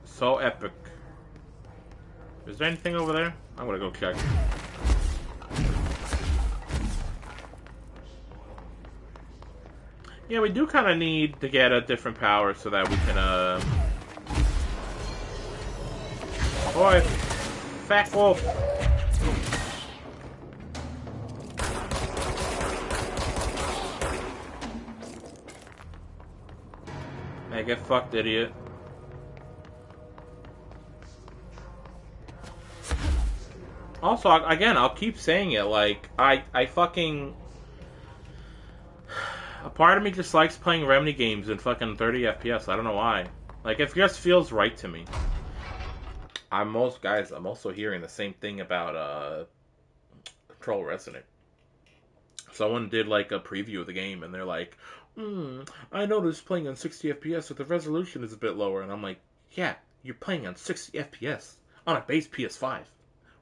So epic. Is there anything over there? I'm gonna go check. Yeah, we do kind of need to get a different power so that we can, Boy, fat wolf. Hey, get fucked, idiot. Also, again, I'll keep saying it, like, I fucking... A part of me just likes playing Remedy games in fucking 30 FPS. I don't know why. Like, it just feels right to me. I'm also hearing the same thing about Control Resonant. Someone did like a preview of the game, and they're like, I noticed playing on 60 FPS, but the resolution is a bit lower. And I'm like, yeah, you're playing on 60 FPS on a base PS5.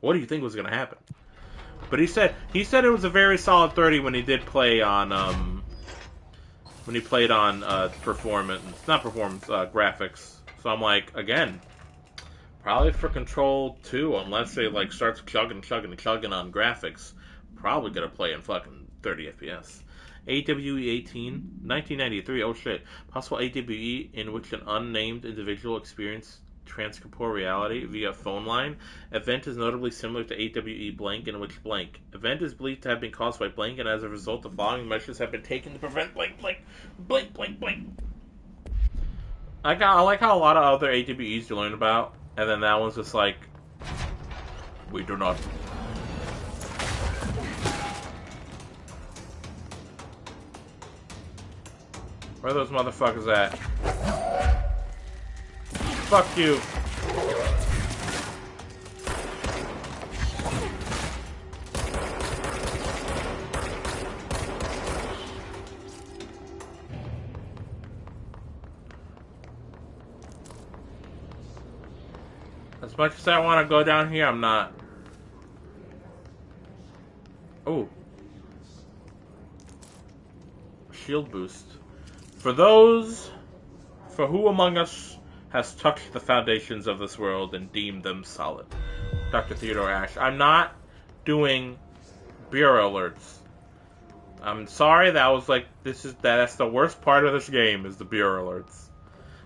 What do you think was going to happen? But he said it was a very solid 30 when he did play on graphics. So I'm like, again, probably for Control 2, unless it like starts chugging on graphics, probably gonna play in fucking 30 FPS. AWE 18, 1993, oh shit. Possible AWE in which an unnamed individual experienced transcorporeal reality via phone line. Event is notably similar to AWE blank, in which blank. Event is believed to have been caused by blank, and as a result, the following measures have been taken to prevent blank. I like how a lot of other AWEs you learn about, and then that one's just like, we do not. Where are those motherfuckers at? Fuck you. As much as I want to go down here, I'm not. Oh. Shield boost. For who among us has touched the foundations of this world and deemed them solid? Dr. Theodore Ash. I'm not doing bureau alerts. I'm sorry, that was like, that's the worst part of this game, is the bureau alerts.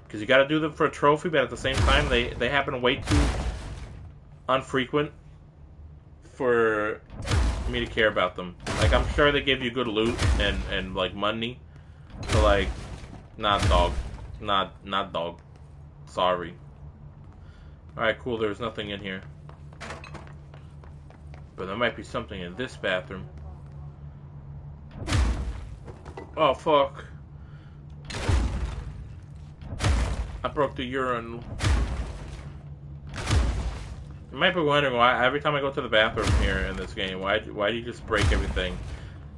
Because you gotta do them for a trophy, but at the same time, they happen way too unfrequent for me to care about them. Like, I'm sure they give you good loot and like, money. So, like, not dog. Not dog. Sorry. Alright, cool, there's nothing in here. But there might be something in this bathroom. Oh, fuck. I broke the urinal. You might be wondering why every time I go to the bathroom here in this game, why do you just break everything?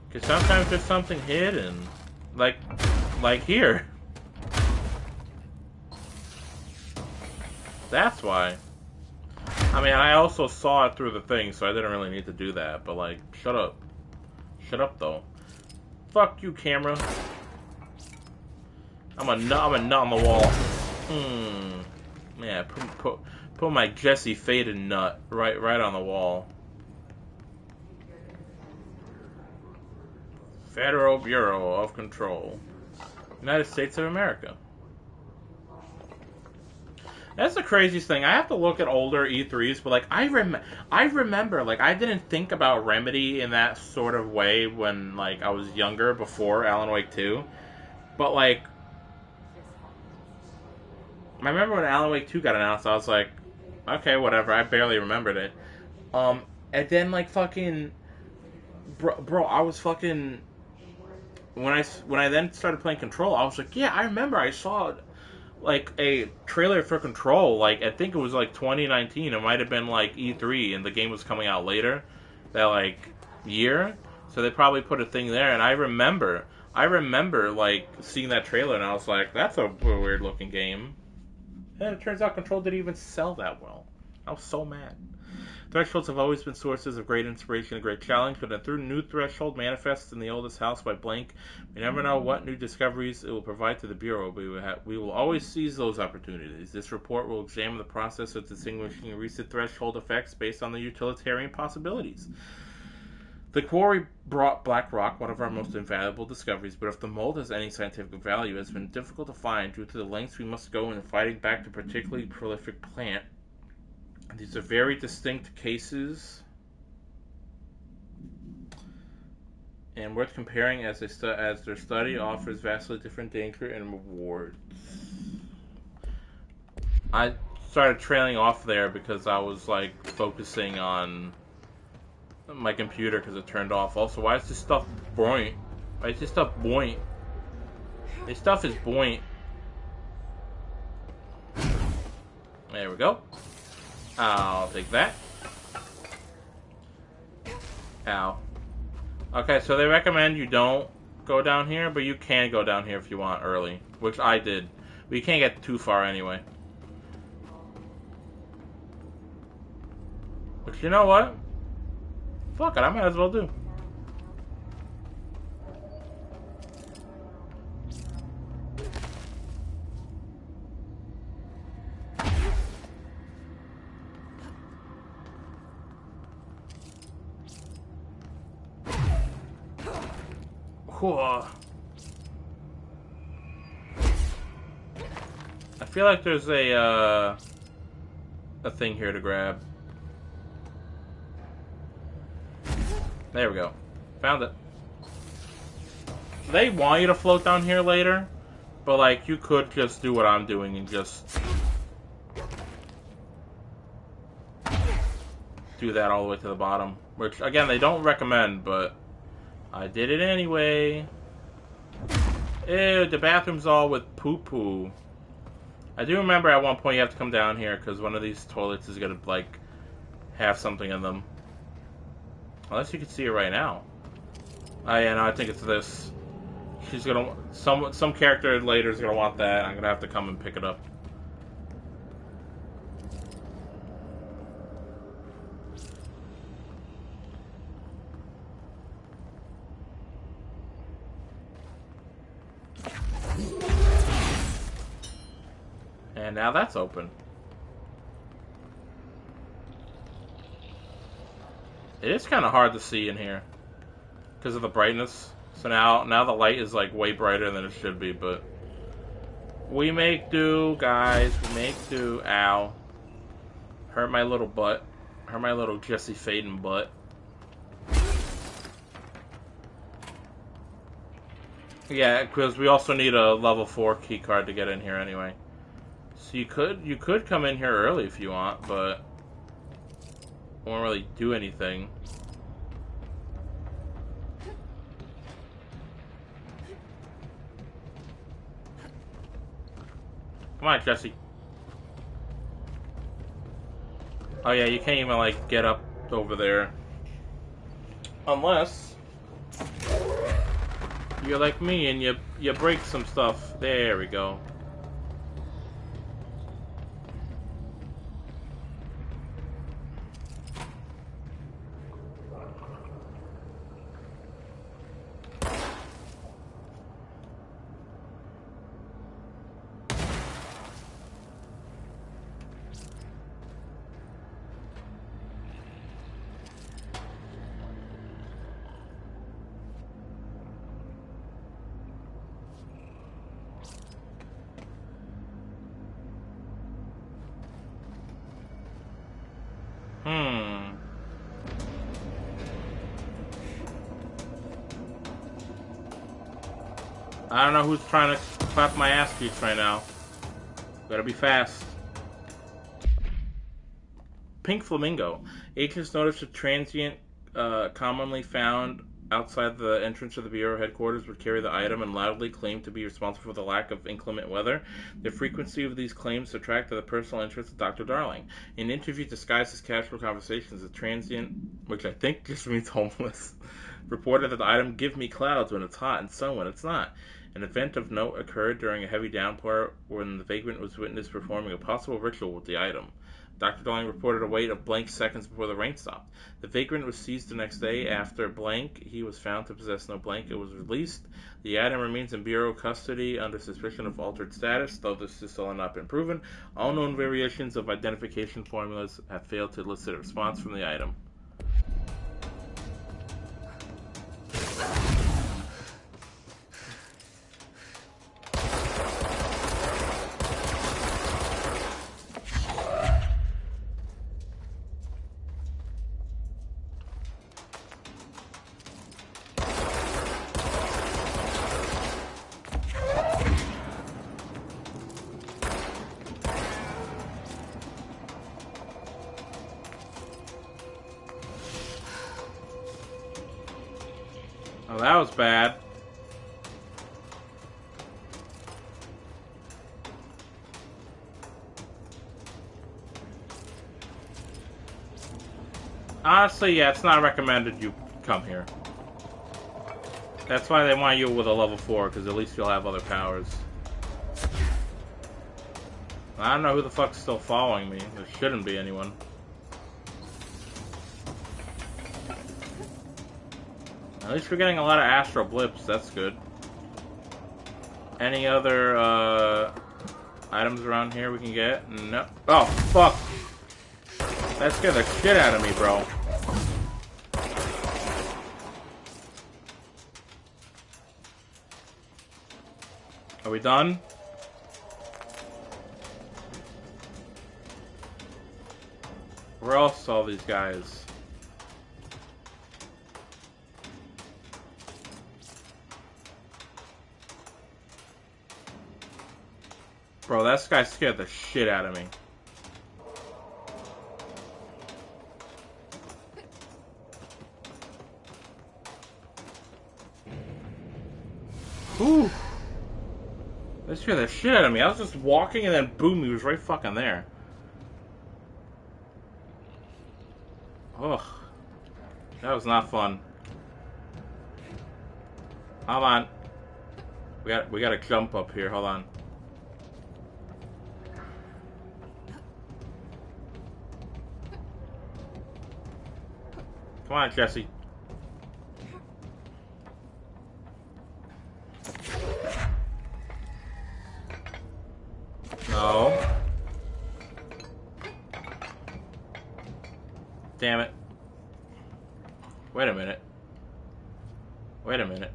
Because sometimes there's something hidden. Like here. That's why. I mean, I also saw it through the thing, so I didn't really need to do that. But, like, shut up. Shut up, though. Fuck you, camera. I'm a nut on the wall. Yeah, put my Jesse faded nut right on the wall. Federal Bureau of Control. United States of America. That's the craziest thing. I have to look at older E3s, but like I remember, like I didn't think about Remedy in that sort of way when like I was younger, before Alan Wake 2. But like, I remember when Alan Wake 2 got announced, I was like, okay, whatever. I barely remembered it. And then like fucking, bro, I was fucking. When I then started playing Control, I was like, yeah, I remember I saw like a trailer for Control. Like I think it was like 2019. It might have been like E3, and the game was coming out later that like year. So they probably put a thing there. And I remember like seeing that trailer, and I was like, that's a weird looking game. And it turns out Control didn't even sell that well. I was so mad. Thresholds have always been sources of great inspiration and great challenge, but through New Threshold manifests in the Oldest House by Blank, we never know what new discoveries it will provide to the Bureau, but we will always seize those opportunities. This report will examine the process of distinguishing recent Threshold effects based on the utilitarian possibilities. The quarry brought Black Rock, one of our most invaluable discoveries, but if the mold has any scientific value, it has been difficult to find due to the lengths we must go in fighting back the particularly prolific plant. These are very distinct cases, and worth comparing as their study offers vastly different danger and rewards. I started trailing off there because I was like focusing on my computer because it turned off. Also, why is this stuff buoyant? Why is this stuff buoyant? This stuff is buoyant. There we go. I'll take that. Ow. Okay, so they recommend you don't go down here, but you can go down here if you want early, which I did. But you can't get too far anyway. But you know what? Fuck it, I might as well do. I feel like there's a thing here to grab. There we go. Found it. They want you to float down here later, but like you could just do what I'm doing and just do that all the way to the bottom. Which again they don't recommend, but I did it anyway. Ew, the bathroom's all with poo-poo. I do remember at one point you have to come down here because one of these toilets is gonna like have something in them. Unless you can see it right now. Oh yeah, no, I think it's this. She's gonna some character later is gonna want that. I'm gonna have to come and pick it up. And now that's open. It is kind of hard to see in here because of the brightness. So now the light is like way brighter than it should be, but we make do, guys. We make do. Ow. Hurt my little butt. Hurt my little Jesse Faden butt. Yeah, because we also need a level 4 key card to get in here anyway. So you could come in here early if you want, but won't really do anything. Come on, Jesse. Oh yeah, you can't even like get up over there unless you're like me and you break some stuff. There we go. I don't know who's trying to clap my ass cheeks right now. Better be fast. Pink Flamingo. Agents noticed a transient commonly found outside the entrance of the Bureau headquarters would carry the item and loudly claim to be responsible for the lack of inclement weather. The frequency of these claims attracted the personal interest of Dr. Darling. In interviews disguised as casual conversations, the transient, which I think just means homeless, reported that the item give me clouds when it's hot and sun when it's not. An event of note occurred during a heavy downpour when the vagrant was witnessed performing a possible ritual with the item. Dr. Darling reported a wait of blank seconds before the rain stopped. The vagrant was seized the next day. After blank, he was found to possess no blank. It was released. The item remains in Bureau custody under suspicion of altered status, though this has still not been proven. All known variations of identification formulas have failed to elicit a response from the item. Oh, that was bad. Honestly, yeah, it's not recommended you come here. That's why they want you with a level 4, because at least you'll have other powers. I don't know who the fuck's still following me. There shouldn't be anyone. At least we're getting a lot of astral blips. That's good. Any other items around here we can get? No. Oh, fuck. That scared the shit out of me, bro. Are we done? Where else are all these guys? Bro, that guy scared the shit out of me. Ooh. That scared the shit out of me. I was just walking and then boom, he was right fucking there. Ugh. That was not fun. Hold on. We gotta jump up here. Hold on. Come on, Jesse. No. Damn it. Wait a minute. Wait a minute.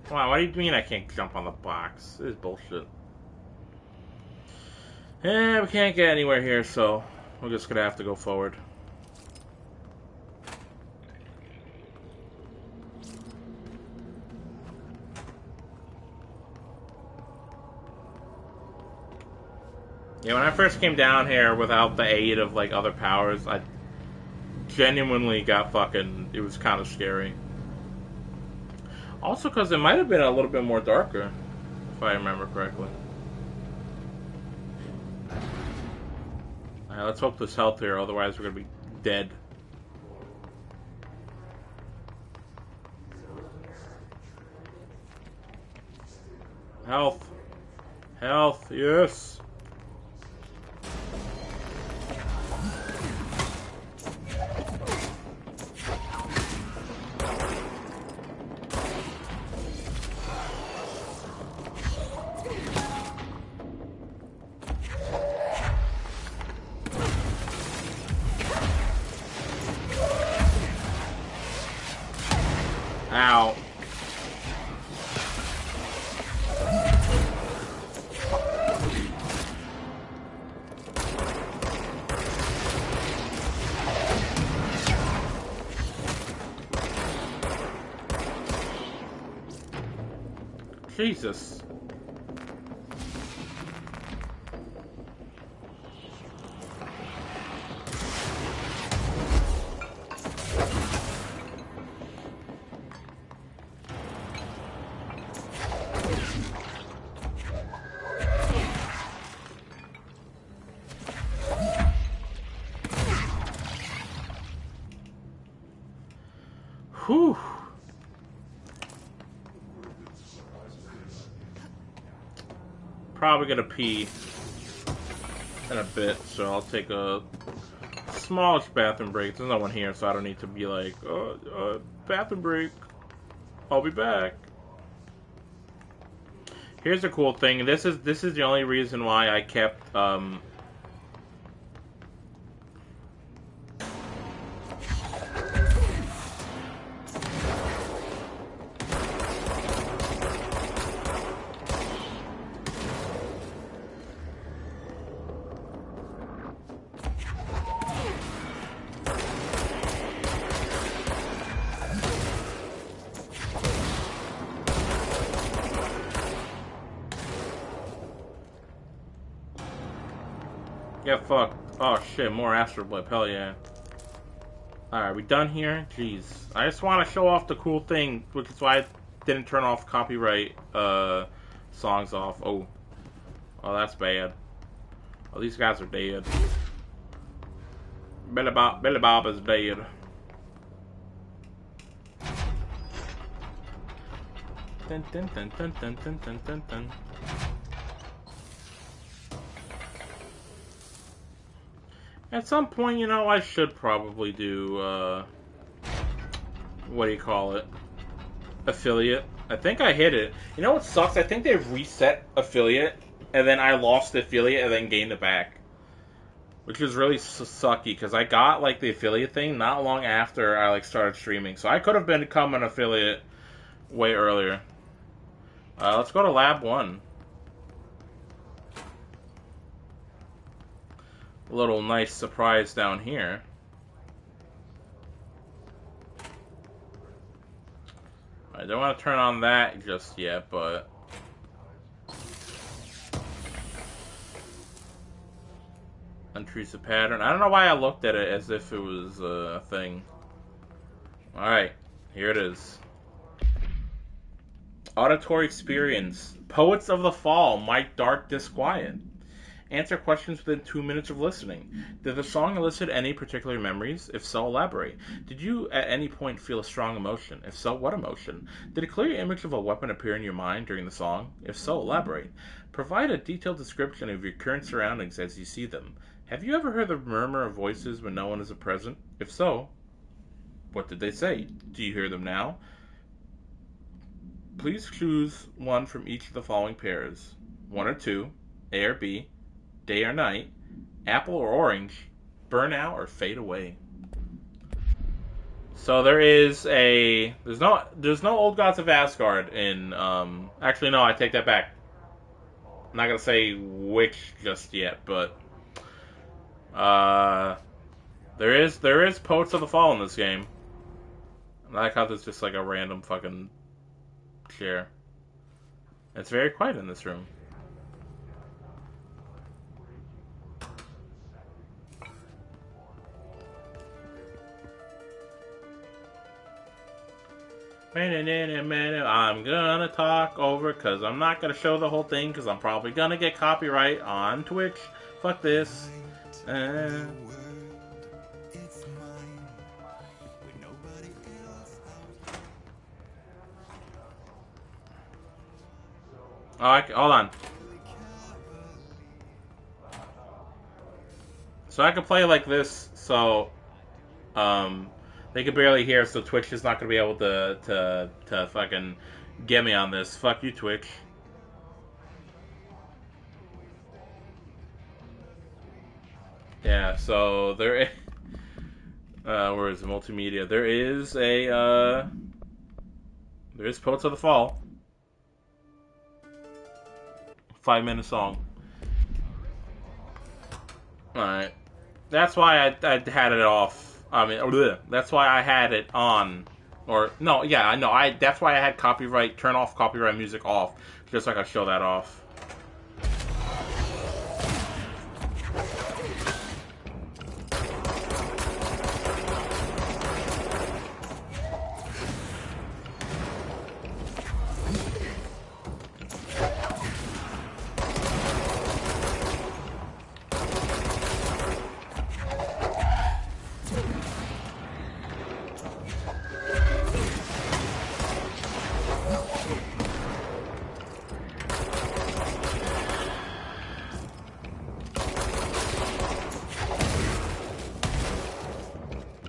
Come on, what do you mean I can't jump on the box? This is bullshit. Yeah, we can't get anywhere here, so we're just gonna have to go forward. Yeah, when I first came down here without the aid of, like, other powers, I genuinely got fucking... It was kind of scary. Also, because it might have been a little bit more darker, if I remember correctly. Alright, let's hope this health here, otherwise we're gonna be dead. Health. Health, yes. Ow. Jesus. Probably gonna pee in a bit, so I'll take a smallish bathroom break. There's no one here, so I don't need to be like, bathroom break. I'll be back. Here's the cool thing. This is the only reason why I kept yeah, fuck. Oh shit, more Astro Blip, hell yeah. Alright, we done here? Jeez. I just want to show off the cool thing, which is why I didn't turn off copyright songs off. Oh. Oh, that's bad. Oh, these guys are dead. Billy Bob is dead. Dun, dun, dun, dun, dun, dun, dun, dun, dun. At some point, you know, I should probably do, what do you call it? Affiliate. I think I hit it. You know what sucks? I think they've reset affiliate, and then I lost the affiliate and then gained it back. Which is really sucky, because I got, like, the affiliate thing not long after I, like, started streaming. So I could have become an affiliate way earlier. Let's go to Lab 1. A little nice surprise down here. I don't want to turn on that just yet, but... Intrusive pattern. I don't know why I looked at it as if it was a thing. Alright, here it is. Auditory experience. Poets of the Fall, Mike Dark Disquiet. Answer questions within 2 minutes of listening. Did the song elicit any particular memories? If so, elaborate. Did you at any point feel a strong emotion? If so, what emotion? Did a clear image of a weapon appear in your mind during the song? If so, elaborate. Provide a detailed description of your current surroundings as you see them. Have you ever heard the murmur of voices when no one is present? If so, what did they say? Do you hear them now? Please choose one from each of the following pairs. 1 or 2, A or B, day or night, apple or orange, burn out or fade away. So there's no Old Gods of Asgard in actually no, I take that back. I'm not gonna say which just yet, but there is Poets of the Fall in this game. I like how there's just like a random fucking chair. It's very quiet in this room. I'm gonna talk over because I'm not gonna show the whole thing because I'm probably gonna get copyright on Twitch. Fuck this. Hold on. So I can play like this, so they can barely hear, so Twitch is not gonna be able to fucking get me on this. Fuck you, Twitch. Yeah, so there where is the multimedia? There is Poets of the Fall. 5-minute song. Alright. That's why I had it off. I mean, that's why I had it on. Or, no, yeah, I know. That's why I had turn off copyright music off. Just so I could show that off.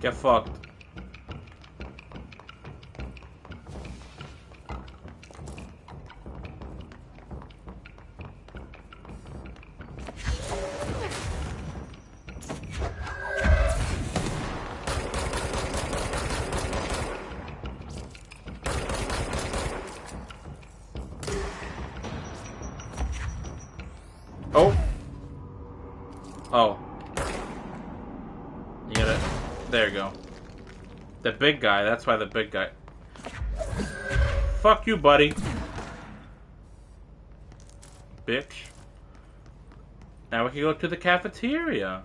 Get fucked. Oh. Oh. You get it? There you go. The big guy, that's why the big guy. Fuck you, buddy. Bitch. Now we can go to the cafeteria.